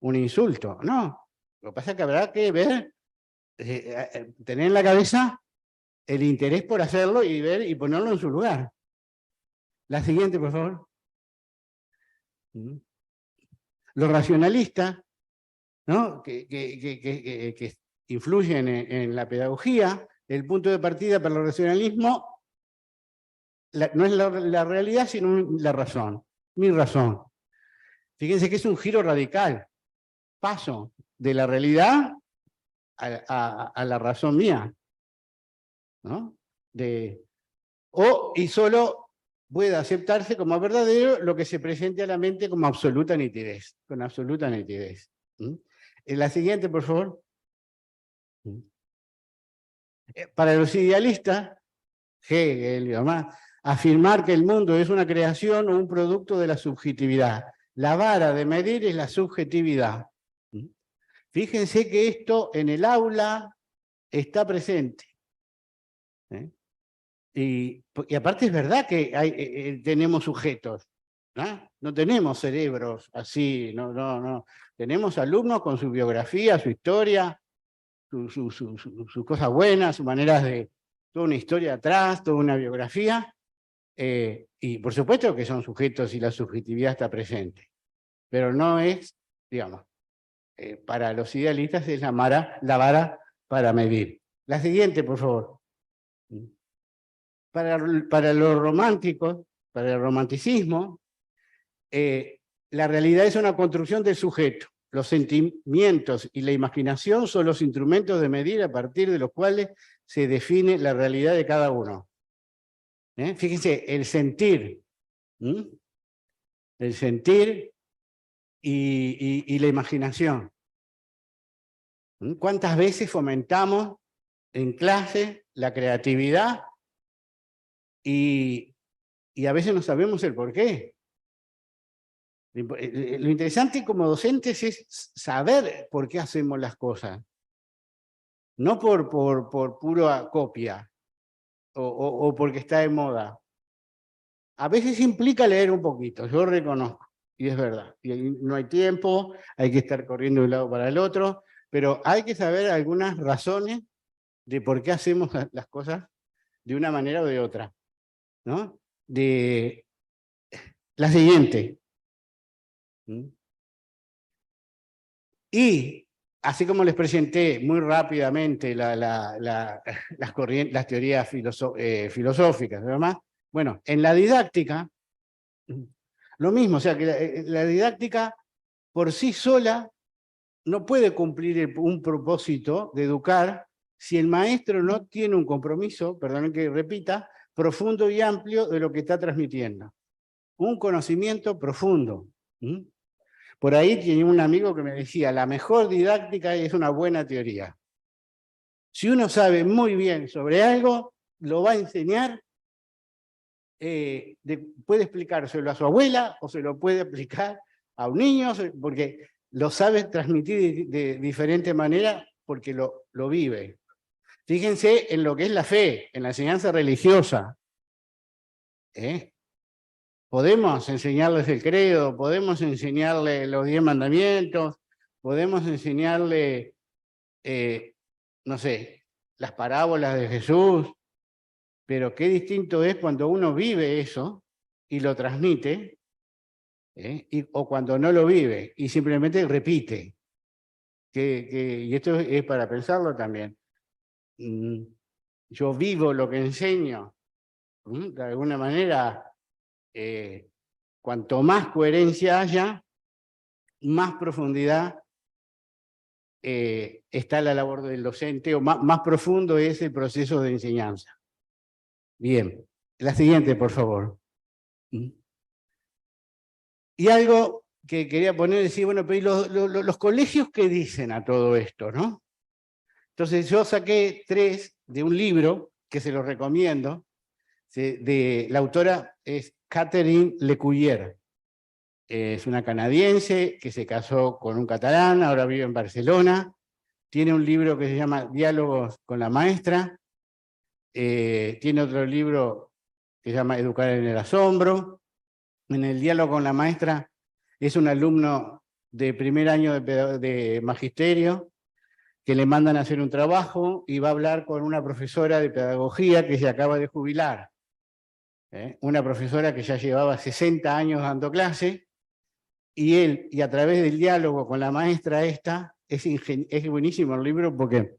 un insulto. No, lo que pasa es que habrá que ver, tener en la cabeza el interés por hacerlo y ver y ponerlo en su lugar. La siguiente, por favor. Los racionalistas, ¿no? que influyen en la pedagogía, el punto de partida para el racionalismo no es la realidad, sino la razón, mi razón. Fíjense que es un giro radical. Paso de la realidad a la razón mía, ¿no? Y solo puede aceptarse como verdadero lo que se presente a la mente como absoluta nitidez, con absoluta nitidez. La siguiente, por favor. Para los idealistas, Hegel y demás, afirmar que el mundo es una creación o un producto de la subjetividad. La vara de medir es la subjetividad. Fíjense que esto en el aula está presente. Y aparte es verdad que tenemos sujetos, ¿no? No tenemos cerebros así, no. Tenemos alumnos con su biografía, su historia, sus cosas buenas, sus maneras de... toda una historia atrás, toda una biografía, y por supuesto que son sujetos y la subjetividad está presente. Pero no es, digamos, para los idealistas es la vara para medir. La siguiente, por favor. Para los románticos, para el romanticismo, la realidad es una construcción del sujeto. Los sentimientos y la imaginación son los instrumentos de medir a partir de los cuales se define la realidad de cada uno. Fíjense, el sentir y la imaginación. ¿Cuántas veces fomentamos en clase la creatividad y a veces no sabemos el por qué? Lo interesante como docentes es saber por qué hacemos las cosas, no por pura copia o porque está de moda. A veces implica leer un poquito, yo reconozco, y es verdad. Y no hay tiempo, hay que estar corriendo de un lado para el otro, pero hay que saber algunas razones de por qué hacemos las cosas de una manera o de otra, ¿no? La siguiente. Y así como les presenté muy rápidamente las teorías filosóficas, ¿verdad? Bueno, en la didáctica, lo mismo, o sea que la didáctica por sí sola no puede cumplir un propósito de educar si el maestro no tiene un compromiso, perdonen que repita, profundo y amplio de lo que está transmitiendo. Un conocimiento profundo. Por ahí tenía un amigo que me decía, la mejor didáctica es una buena teoría. Si uno sabe muy bien sobre algo, lo va a enseñar, puede explicárselo a su abuela o se lo puede explicar a un niño, porque lo sabe transmitir de diferente manera porque lo vive. Fíjense en lo que es la fe, en la enseñanza religiosa. Podemos enseñarles el credo, podemos enseñarle los 10 mandamientos, podemos enseñarle, no sé, las parábolas de Jesús, pero qué distinto es cuando uno vive eso y lo transmite, o cuando no lo vive y simplemente repite. Y esto es para pensarlo también. Yo vivo lo que enseño, de alguna manera, cuanto más coherencia haya, más profundidad está la labor del docente, o más profundo es el proceso de enseñanza. Bien, la siguiente, por favor. Y algo que quería poner, decir, bueno, pero los colegios, ¿qué dicen a todo esto, no? Entonces yo saqué 3 de un libro, que se los recomiendo, la autora es Catherine Lecuyer. Es una canadiense que se casó con un catalán, ahora vive en Barcelona. Tiene un libro que se llama Diálogos con la maestra. Tiene otro libro que se llama Educar en el asombro. En el diálogo con la maestra es un alumno de primer año de magisterio que le mandan a hacer un trabajo y va a hablar con una profesora de pedagogía que se acaba de jubilar. Una profesora que ya llevaba 60 años dando clase, y a través del diálogo con la maestra esta, es buenísimo el libro porque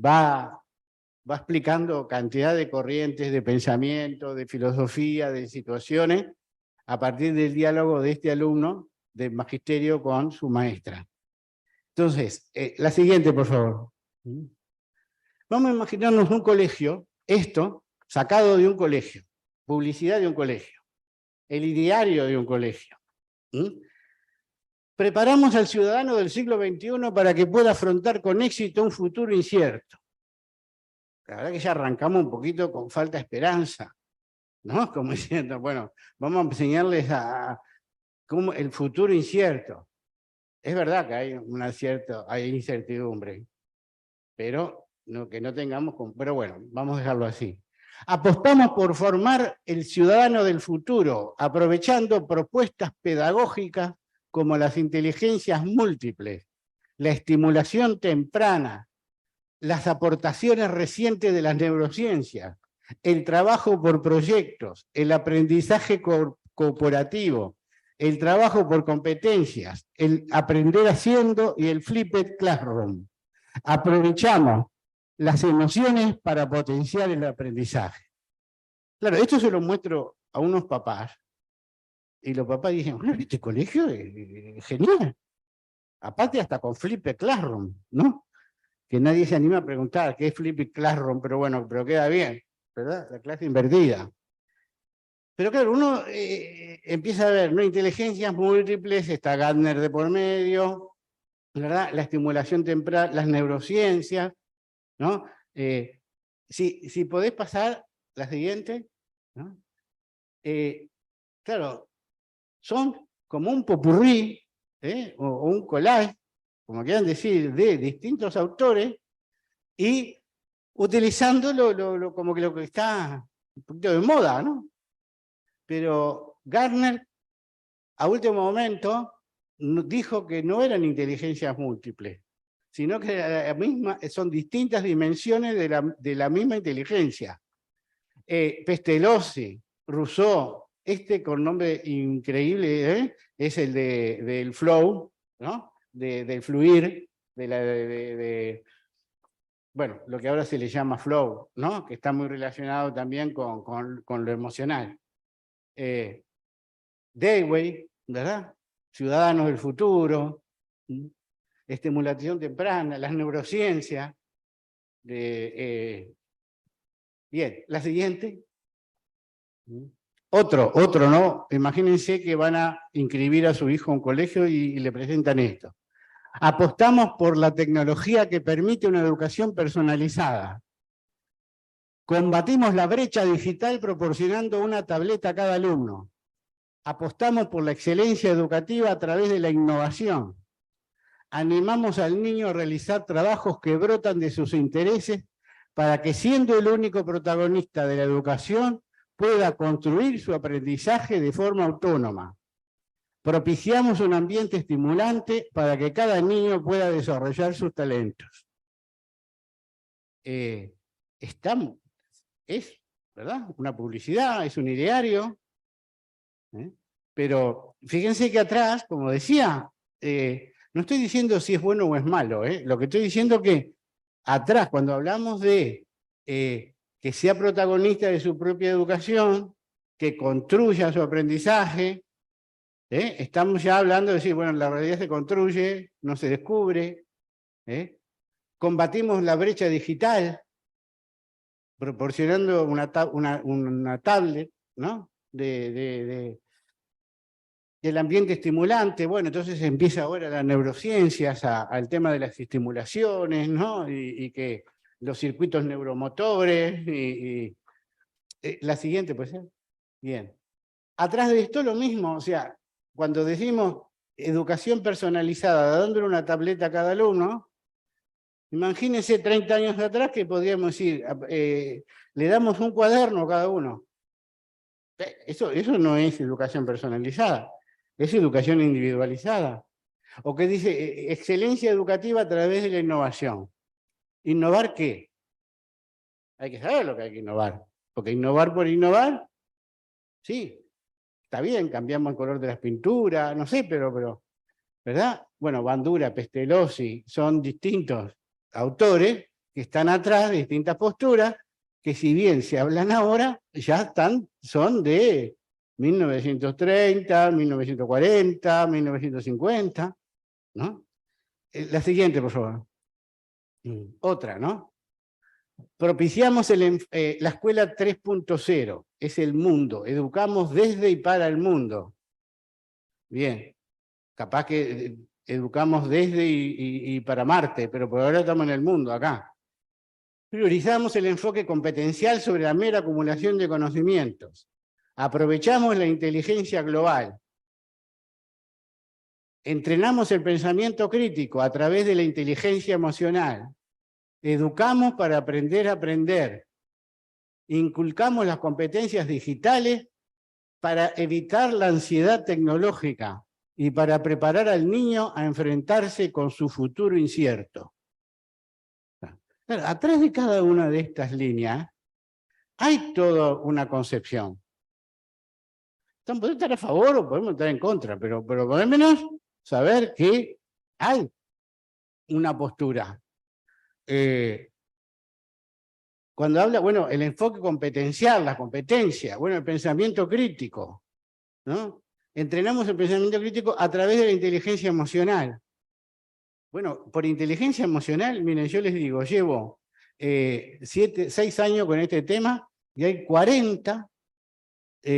va explicando cantidad de corrientes, de pensamiento, de filosofía, de situaciones, a partir del diálogo de este alumno de magisterio con su maestra. Entonces, la siguiente, por favor. Vamos a imaginarnos un colegio, esto, sacado de un colegio, publicidad de un colegio, el ideario de un colegio. Preparamos al ciudadano del siglo XXI para que pueda afrontar con éxito un futuro incierto. la verdad que ya arrancamos un poquito con falta de esperanza, ¿no? Como diciendo, bueno, vamos a enseñarles a cómo el futuro incierto. Es verdad que hay incertidumbre, pero que no tengamos, pero bueno, vamos a dejarlo así. Apostamos por formar el ciudadano del futuro, aprovechando propuestas pedagógicas como las inteligencias múltiples, la estimulación temprana, las aportaciones recientes de las neurociencias, el trabajo por proyectos, el aprendizaje cooperativo, el trabajo por competencias, el aprender haciendo y el flipped classroom. Aprovechamos las emociones para potenciar el aprendizaje. Claro, esto se lo muestro a unos papás y los papás dicen, bueno, este colegio es genial. Aparte hasta con flipped classroom, ¿no? Que nadie se anima a preguntar qué es flipped classroom, pero bueno, pero queda bien, ¿verdad? La clase invertida. Pero claro, uno empieza a ver, ¿no? Inteligencias múltiples, está Gardner de por medio, ¿verdad? La estimulación temprana, las neurociencias, ¿no? Si podés pasar la siguiente, ¿no? Claro, son como un popurrí, o un collage, como quieran decir, de distintos autores, y utilizando como que lo que está un poquito de moda, ¿no? Pero Gardner, a último momento, dijo que no eran inteligencias múltiples, sino que son distintas dimensiones de la misma inteligencia. Pestalozzi, Rousseau, con nombre increíble, es el del flow, ¿no? Del fluir, bueno, lo que ahora se le llama flow, ¿no? Que está muy relacionado también con lo emocional. Dewey, ¿verdad? Ciudadanos del futuro, estimulación temprana, las neurociencias. Bien, la siguiente. Otro, ¿no? Imagínense que van a inscribir a su hijo a un colegio y le presentan esto. Apostamos por la tecnología que permite una educación personalizada. Combatimos la brecha digital proporcionando una tableta a cada alumno. Apostamos por la excelencia educativa a través de la innovación. Animamos al niño a realizar trabajos que brotan de sus intereses para que, siendo el único protagonista de la educación, pueda construir su aprendizaje de forma autónoma. Propiciamos un ambiente estimulante para que cada niño pueda desarrollar sus talentos. Es, ¿verdad? Una publicidad, es un ideario. Pero fíjense que atrás, como decía, no estoy diciendo si es bueno o es malo. Lo que estoy diciendo es que atrás, cuando hablamos de que sea protagonista de su propia educación, que construya su aprendizaje, estamos ya hablando de decir, bueno, la realidad se construye, no se descubre. Combatimos la brecha digital, proporcionando una tablet, ¿no? del ambiente estimulante. Bueno, entonces empieza ahora las neurociencias al tema de las estimulaciones, ¿no? Y que los circuitos neuromotores, la siguiente, pues, bien. Atrás de esto lo mismo, o sea, cuando decimos educación personalizada, dándole una tableta a cada alumno, imagínense 30 años atrás que podríamos decir, le damos un cuaderno a cada uno. Eso no es educación personalizada, es educación individualizada. O que dice excelencia educativa a través de la innovación. ¿Innovar qué? Hay que saber lo que hay que innovar. Porque innovar por innovar, sí, está bien, cambiamos el color de las pinturas, no sé, pero ¿verdad? Bueno, Bandura, Pestalozzi, son distintos autores que están atrás de distintas posturas, que si bien se hablan ahora, ya son de 1930, 1940, 1950, ¿no? La siguiente, por favor. Otra, ¿no? Propiciamos la escuela 3.0, es el mundo, educamos desde y para el mundo. Bien, capaz que educamos desde y para Marte, pero por ahora estamos en el mundo, acá. Priorizamos el enfoque competencial sobre la mera acumulación de conocimientos. Aprovechamos la inteligencia global. Entrenamos el pensamiento crítico a través de la inteligencia emocional. Educamos para aprender a aprender. Inculcamos las competencias digitales para evitar la ansiedad tecnológica y para preparar al niño a enfrentarse con su futuro incierto. Claro, atrás de cada una de estas líneas hay toda una concepción. Podemos estar a favor o podemos estar en contra, pero por lo menos saber que hay una postura. Cuando habla, bueno, el enfoque competencial, la competencia, bueno, el pensamiento crítico, ¿no? Entrenamos el pensamiento crítico a través de la inteligencia emocional. Bueno, por inteligencia emocional, miren, yo les digo, llevo 6 años con este tema y hay 40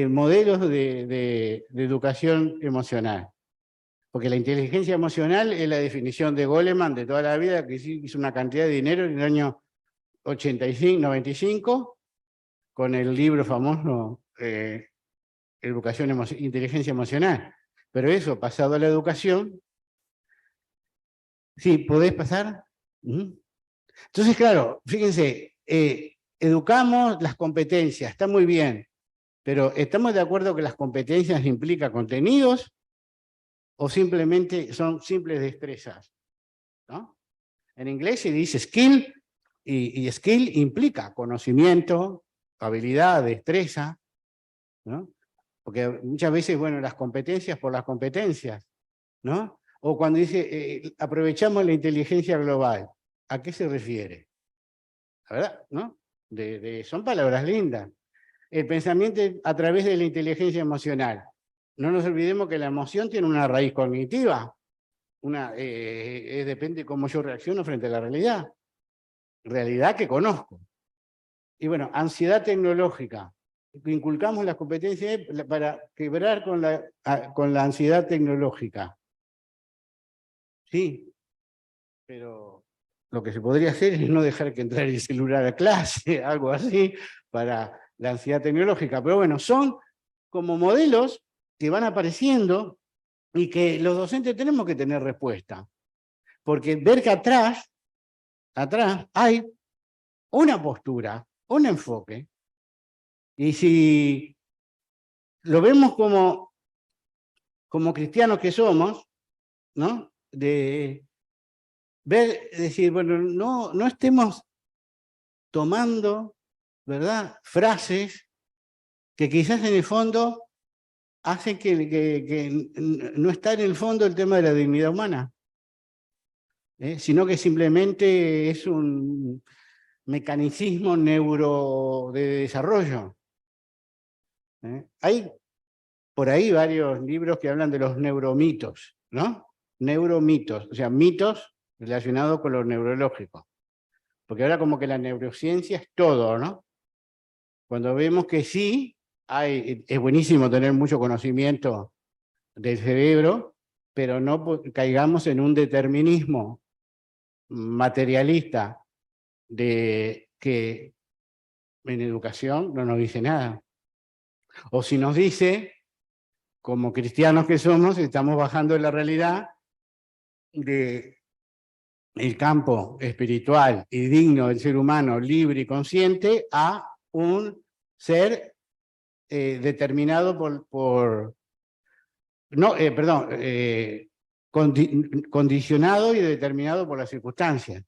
modelos de educación emocional. Porque la inteligencia emocional es la definición de Goleman de toda la vida, que hizo una cantidad de dinero en el año 85, 95, con el libro famoso Inteligencia Emocional. Pero eso, pasado a la educación, sí, ¿podés pasar? Entonces, claro, fíjense, educamos las competencias, está muy bien, pero ¿estamos de acuerdo que las competencias implican contenidos o simplemente son simples destrezas? ¿No? En inglés se dice skill, y skill implica conocimiento, habilidad, destreza, ¿no? Porque muchas veces, bueno, las competencias por las competencias, ¿no? O cuando dice, aprovechamos la inteligencia global, ¿a qué se refiere? La verdad, ¿no? Son palabras lindas. El pensamiento a través de la inteligencia emocional. No nos olvidemos que la emoción tiene una raíz cognitiva. Depende de cómo yo reacciono frente a la realidad que conozco. Y bueno, ansiedad tecnológica. Inculcamos las competencias para quebrar con la ansiedad tecnológica. Sí, pero lo que se podría hacer es no dejar que entre el celular a clase, algo así, para la ansiedad tecnológica. Pero bueno, son como modelos que van apareciendo y que los docentes tenemos que tener respuesta. Porque ver que atrás hay una postura, un enfoque, y si lo vemos como cristianos que somos, ¿no? De ver, decir, bueno, no estemos tomando, ¿verdad?, frases que quizás en el fondo hacen que no está en el fondo el tema de la dignidad humana, sino que simplemente es un mecanicismo neuro de desarrollo. Hay por ahí varios libros que hablan de los neuromitos, ¿no? Neuromitos, o sea, mitos relacionados con lo neurológico. Porque ahora como que la neurociencia es todo, ¿no? Cuando vemos que sí, es buenísimo tener mucho conocimiento del cerebro, pero no caigamos en un determinismo materialista de que en educación no nos dice nada. O si nos dice, como cristianos que somos, estamos bajando la realidad del campo espiritual y digno del ser humano, libre y consciente, a un ser determinado condicionado y determinado por las circunstancias.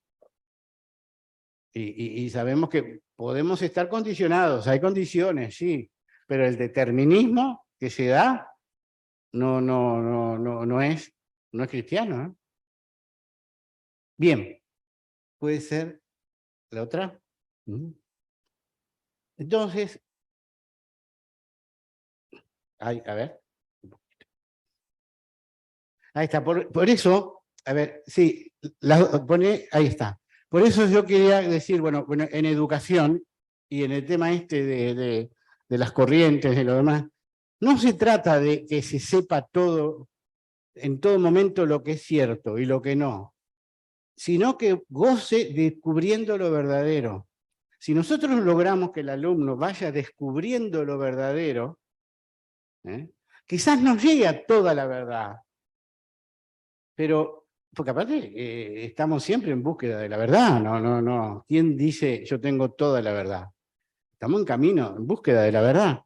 Y sabemos que podemos estar condicionados, hay condiciones, sí, pero el determinismo que se da no es cristiano, ¿eh? Bien, puede ser la otra. Entonces, a ver. Ahí está, por eso, a ver, sí, ahí está. Por eso yo quería decir, bueno, en educación y en el tema de las corrientes y lo demás, no se trata de que se sepa todo, en todo momento lo que es cierto y lo que no, sino que goce descubriendo lo verdadero. Si nosotros logramos que el alumno vaya descubriendo lo verdadero, quizás no llegue a toda la verdad, pero, porque aparte estamos siempre en búsqueda de la verdad, no. ¿Quién dice yo tengo toda la verdad? Estamos en camino, en búsqueda de la verdad.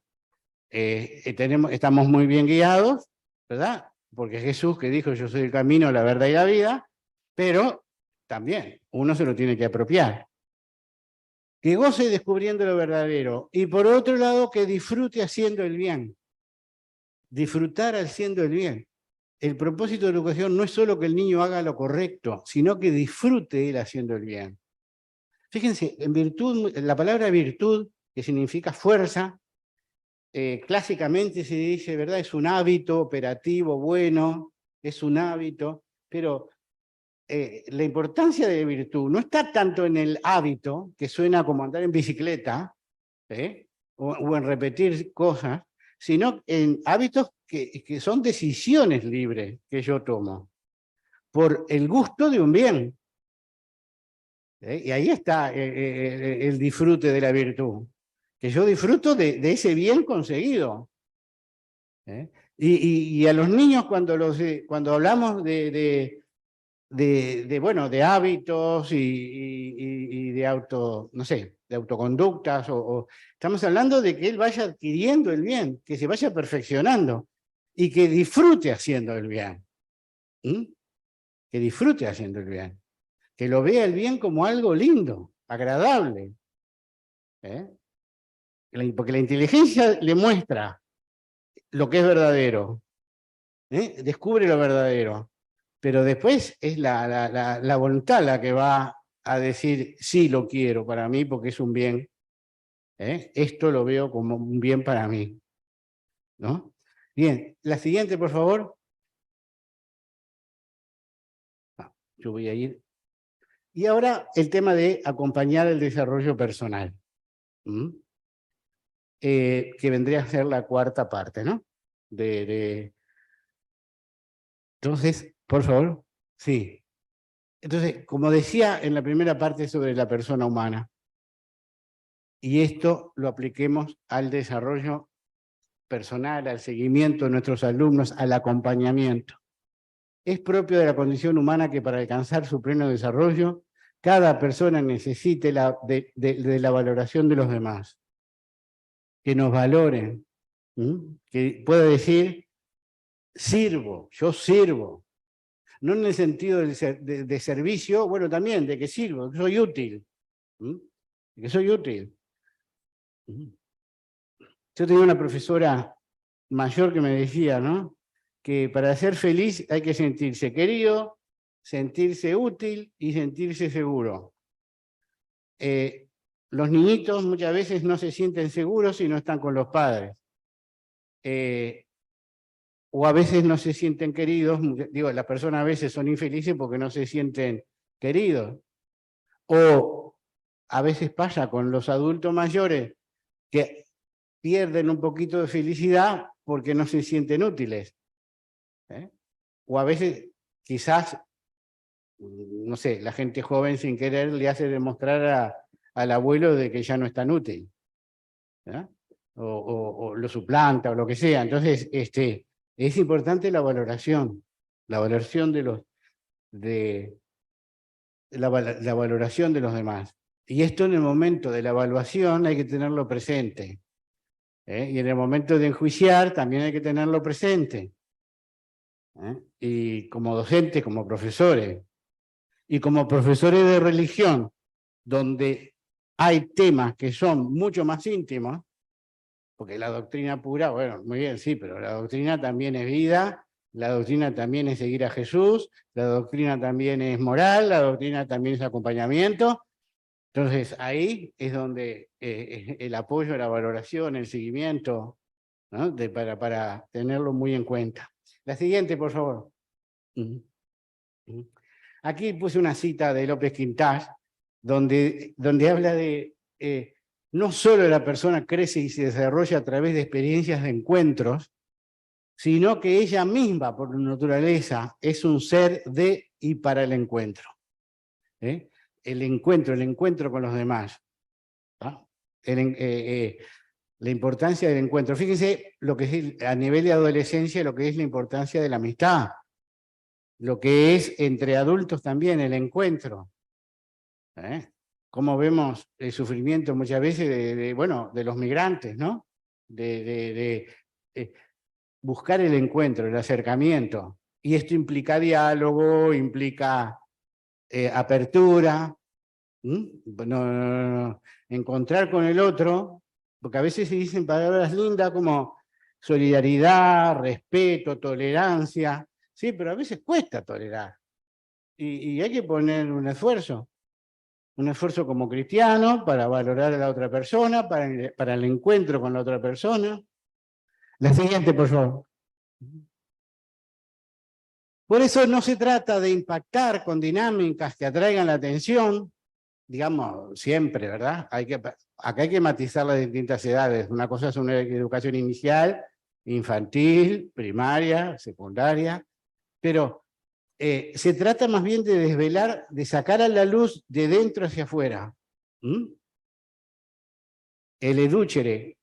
Estamos muy bien guiados, ¿verdad? Porque Jesús que dijo yo soy el camino, la verdad y la vida, pero también uno se lo tiene que apropiar. Que goce descubriendo lo verdadero y por otro lado que disfrute haciendo el bien. Disfrutar haciendo el bien. El propósito de la educación no es solo que el niño haga lo correcto, sino que disfrute él haciendo el bien. Fíjense, en virtud, la palabra virtud, que significa fuerza, clásicamente se dice, ¿verdad? Es un hábito operativo bueno, es un hábito, pero la importancia de virtud no está tanto en el hábito, que suena como andar en bicicleta, o en repetir cosas, sino en hábitos que son decisiones libres que yo tomo, por el gusto de un bien. Y ahí está el disfrute de la virtud, que yo disfruto de ese bien conseguido. Y a los niños cuando hablamos de hábitos y de no sé, de autoconductas, estamos hablando de que él vaya adquiriendo el bien, que se vaya perfeccionando y que disfrute haciendo el bien. Que disfrute haciendo el bien. Que lo vea el bien como algo lindo, agradable. Porque la inteligencia le muestra lo que es verdadero. Descubre lo verdadero. Pero después es la voluntad la que va a decir, sí lo quiero para mí porque es un bien. Esto lo veo como un bien para mí. ¿No? Bien, la siguiente, por favor. Yo voy a ir. Y ahora el tema de acompañar el desarrollo personal. Que vendría a ser la cuarta parte, ¿no? Entonces, por favor. Sí. Entonces, como decía en la primera parte sobre la persona humana, y esto lo apliquemos al desarrollo personal, al seguimiento de nuestros alumnos, al acompañamiento. Es propio de la condición humana que para alcanzar su pleno desarrollo, cada persona necesite de la valoración de los demás. Que nos valoren, que pueda decir, sirvo, yo sirvo. No en el sentido de servicio, bueno, también de que sirvo, que soy útil. Que soy útil. Yo tenía una profesora mayor que me decía, ¿no? Que para ser feliz hay que sentirse querido, sentirse útil y sentirse seguro. Los niñitos muchas veces no se sienten seguros si no están con los padres. O a veces no se sienten queridos, digo, las personas a veces son infelices porque no se sienten queridos. O a veces pasa con los adultos mayores que pierden un poquito de felicidad porque no se sienten útiles. O a veces quizás, no sé, la gente joven sin querer le hace demostrar al abuelo de que ya no es tan útil. O lo suplanta o lo que sea. Entonces, es importante la valoración la valoración de los demás. Y esto en el momento de la evaluación hay que tenerlo presente. Y en el momento de enjuiciar también hay que tenerlo presente. Y como docentes, como profesores, y como profesores de religión, donde hay temas que son mucho más íntimos, porque la doctrina pura, bueno, muy bien, sí, pero la doctrina también es vida, la doctrina también es seguir a Jesús, la doctrina también es moral, la doctrina también es acompañamiento. Entonces ahí es donde el apoyo, la valoración, el seguimiento, ¿no? para tenerlo muy en cuenta. La siguiente, por favor. Aquí puse una cita de López Quintás, donde habla de no solo la persona crece y se desarrolla a través de experiencias de encuentros, sino que ella misma, por naturaleza, es un ser de y para el encuentro. El encuentro con los demás. ¿Ah? La importancia del encuentro. Fíjense lo que es a nivel de adolescencia, lo que es la importancia de la amistad, lo que es entre adultos también el encuentro. Cómo vemos el sufrimiento muchas veces bueno, de los migrantes, ¿no? Buscar el encuentro, el acercamiento. Y esto implica diálogo, implica apertura, encontrar con el otro, porque a veces se dicen palabras lindas como solidaridad, respeto, tolerancia, sí, pero a veces cuesta tolerar. Y hay que poner un esfuerzo como cristiano para valorar a la otra persona, para el encuentro con la otra persona. La siguiente, por favor. Por eso no se trata de impactar con dinámicas que atraigan la atención, digamos, siempre, ¿verdad? Acá hay que matizar las distintas edades. Una cosa es una educación inicial, infantil, primaria, secundaria, pero se trata más bien de desvelar, de sacar a la luz de dentro hacia afuera. El edúchere,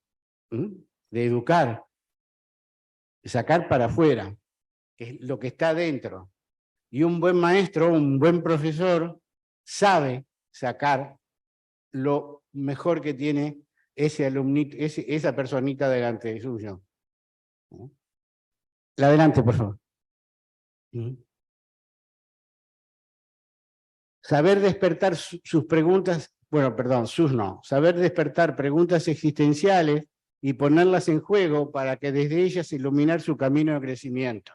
de educar, sacar para afuera, que es lo que está dentro. Y un buen maestro, un buen profesor, sabe sacar lo mejor que tiene ese alumnito, esa personita delante de suyo. Adelante, por favor. Saber despertar sus preguntas, bueno, perdón, sus no, saber despertar preguntas existenciales y ponerlas en juego para que desde ellas iluminar su camino de crecimiento.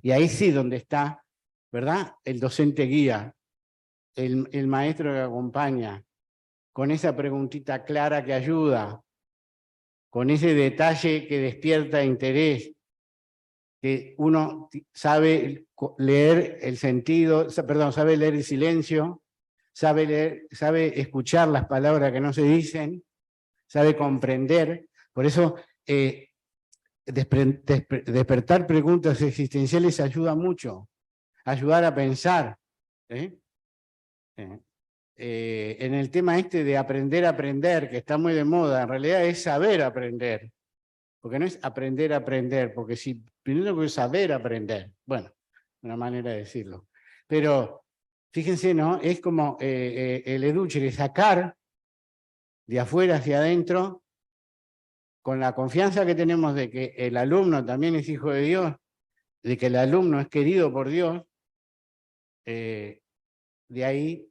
Y ahí sí donde está, ¿verdad? El docente guía, el maestro que acompaña, con esa preguntita clara que ayuda, con ese detalle que despierta interés, que uno sabe leer el sentido, perdón, sabe leer el silencio, sabe escuchar las palabras que no se dicen, sabe comprender. Por eso despertar preguntas existenciales ayuda mucho, ayudar a pensar. En el tema este de aprender a aprender, que está muy de moda, en realidad es saber aprender, porque no es aprender a aprender, porque si primero que saber aprender, bueno, una manera de decirlo. Pero fíjense, ¿no? Es como el edúchere, sacar de afuera hacia adentro, con la confianza que tenemos de que el alumno también es hijo de Dios, de que el alumno es querido por Dios, de ahí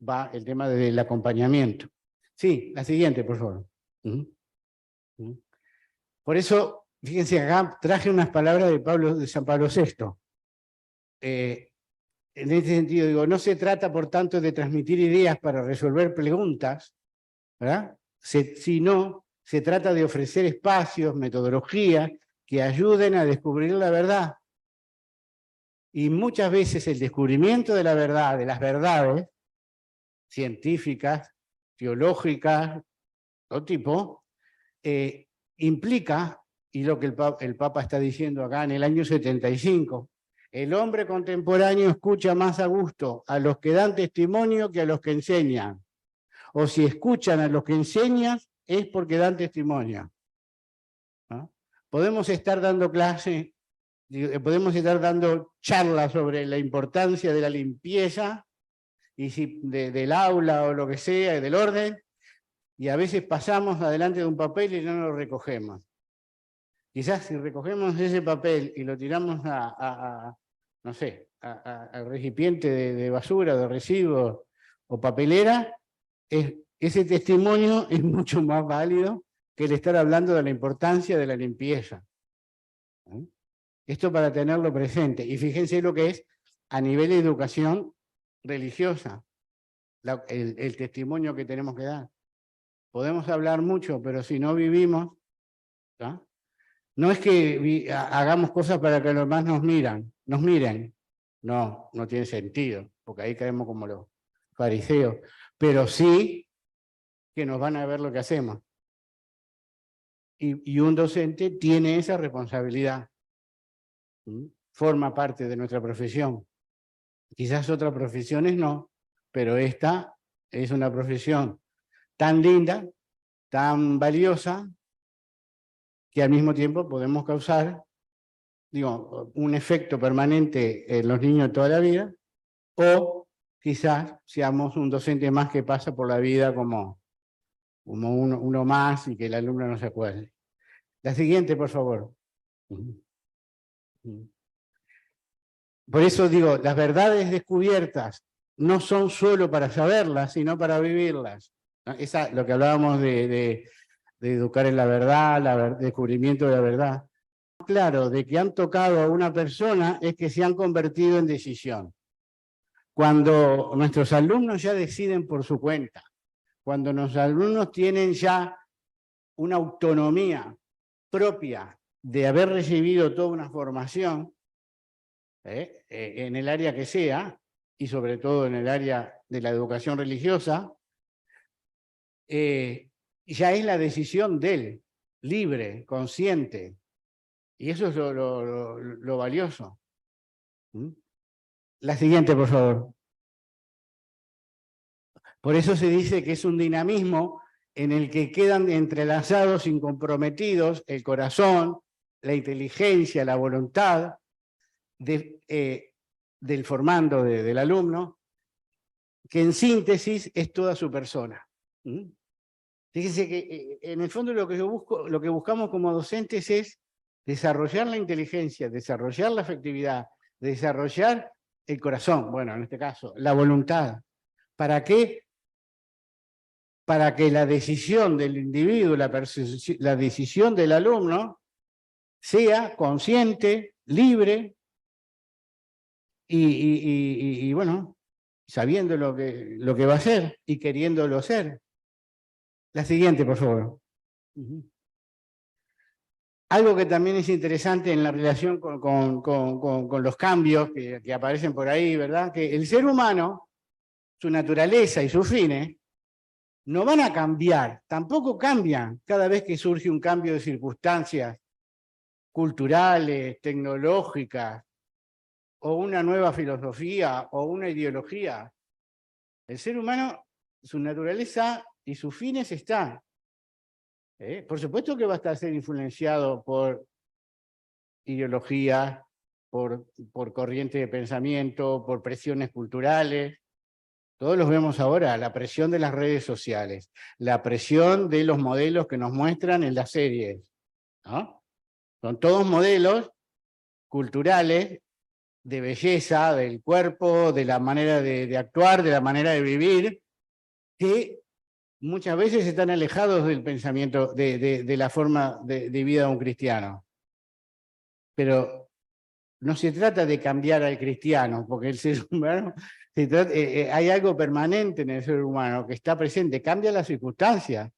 va el tema del acompañamiento. Sí, la siguiente, por favor. Por eso, fíjense, acá traje unas palabras de San Pablo VI. En este sentido, digo, no se trata, por tanto, de transmitir ideas para resolver preguntas, ¿verdad? Sino se trata de ofrecer espacios, metodologías que ayuden a descubrir la verdad. Y muchas veces el descubrimiento de la verdad, de las verdades científicas, teológicas, todo tipo, implica, y lo que el Papa está diciendo acá en el año 75, el hombre contemporáneo escucha más a gusto a los que dan testimonio que a los que enseñan. O si escuchan a los que enseñan, es porque dan testimonio. ¿No? Podemos estar dando clase, podemos estar dando charlas sobre la importancia de la limpieza y del aula o lo que sea, del orden, y a veces pasamos adelante de un papel y no lo recogemos. Quizás si recogemos ese papel y lo tiramos no sé, al recipiente de basura, de residuos o papelera, ese testimonio es mucho más válido que el estar hablando de la importancia de la limpieza. Esto para tenerlo presente. Y fíjense lo que es a nivel de educación religiosa, el testimonio que tenemos que dar. Podemos hablar mucho, pero si no vivimos, ¿no? No es que hagamos cosas para que los demás nos miren. No, no tiene sentido, porque ahí caemos como los fariseos. Pero sí que nos van a ver lo que hacemos. Y un docente tiene esa responsabilidad. Forma parte de nuestra profesión. Quizás otras profesiones no, pero esta es una profesión tan linda, tan valiosa, que al mismo tiempo podemos causar, digo, un efecto permanente en los niños de toda la vida, o quizás seamos un docente más que pasa por la vida como uno más y que el alumno no se acuerde. La siguiente, por favor. Por eso digo, las verdades descubiertas no son solo para saberlas, sino para vivirlas. Esa, lo que hablábamos de educar en la verdad, descubrimiento de la verdad. Claro, de que han tocado a una persona es que se han convertido en decisión. Cuando nuestros alumnos ya deciden por su cuenta, cuando los alumnos tienen ya una autonomía propia de haber recibido toda una formación, en el área que sea, y sobre todo en el área de la educación religiosa, ya es la decisión de él, libre, consciente. Y eso es lo valioso. La siguiente, por favor. Por eso se dice que es un dinamismo en el que quedan entrelazados, incomprometidos, el corazón, la inteligencia, la voluntad del formando del alumno, que en síntesis es toda su persona. Fíjense que en el fondo lo que buscamos como docentes es desarrollar la inteligencia, desarrollar la afectividad, desarrollar el corazón, bueno, en este caso, la voluntad. ¿Para qué? Para que la decisión del individuo, la decisión del alumno, sea consciente, libre y bueno, sabiendo lo que va a hacer y queriéndolo hacer. La siguiente, por favor. Algo que también es interesante en la relación con los cambios que aparecen por ahí, ¿verdad? Que el ser humano, su naturaleza y sus fines, no van a cambiar, tampoco cambian cada vez que surge un cambio de circunstancias culturales, tecnológicas, o una nueva filosofía, o una ideología. El ser humano, su naturaleza y sus fines están. Por supuesto que va a estar ser influenciado por ideologías, por corrientes de pensamiento, por presiones culturales. Todos los vemos ahora, la presión de las redes sociales, la presión de los modelos que nos muestran en las series, ¿no? Son todos modelos culturales de belleza, del cuerpo, de la manera de actuar, de la manera de vivir, que muchas veces están alejados del pensamiento, de la forma de vida de un cristiano. Pero no se trata de cambiar al cristiano, porque el ser humano, hay algo permanente en el ser humano que está presente, cambia las circunstancias.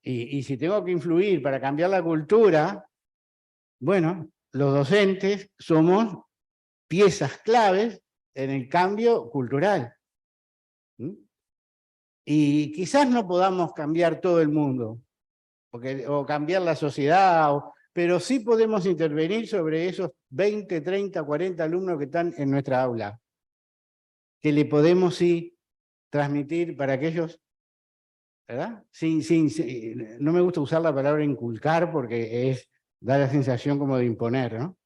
Y si tengo que influir para cambiar la cultura, bueno, los docentes somos piezas claves en el cambio cultural. Y quizás no podamos cambiar todo el mundo, o cambiar la sociedad, pero sí podemos intervenir sobre esos 20, 30, 40 alumnos que están en nuestra aula, que le podemos sí transmitir para que ellos, ¿verdad? No me gusta usar la palabra inculcar porque da la sensación como de imponer, ¿no?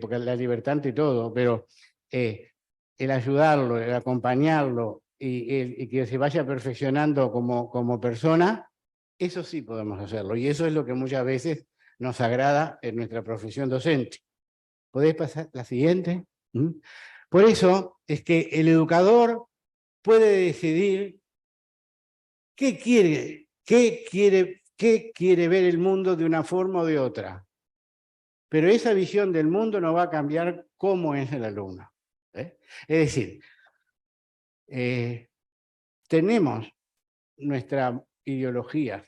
Porque la libertad ante todo, pero el ayudarlo, el acompañarlo y que se vaya perfeccionando como persona, eso sí podemos hacerlo. Y eso es lo que muchas veces nos agrada en nuestra profesión docente. ¿Podéis pasar la siguiente? Por eso es que el educador puede decidir qué quiere ver el mundo de una forma o de otra. Pero esa visión del mundo no va a cambiar cómo es el alumno. Es decir, tenemos nuestra ideología,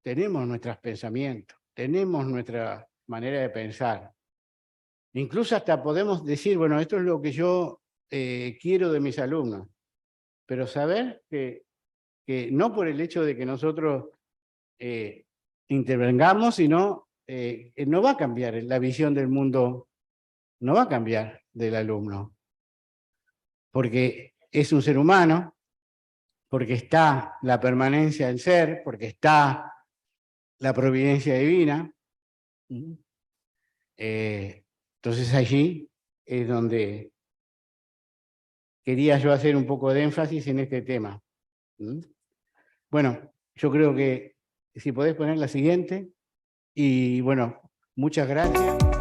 tenemos nuestros pensamientos, tenemos nuestra manera de pensar. Incluso hasta podemos decir, bueno, esto es lo que yo quiero de mis alumnos, pero saber que no por el hecho de que nosotros intervengamos, sino no va a cambiar la visión del mundo, no va a cambiar del alumno, porque es un ser humano, porque está la permanencia del ser, porque está la providencia divina. Entonces allí es donde quería yo hacer un poco de énfasis en este tema. Bueno, yo creo que si podés poner la siguiente, y bueno, muchas gracias.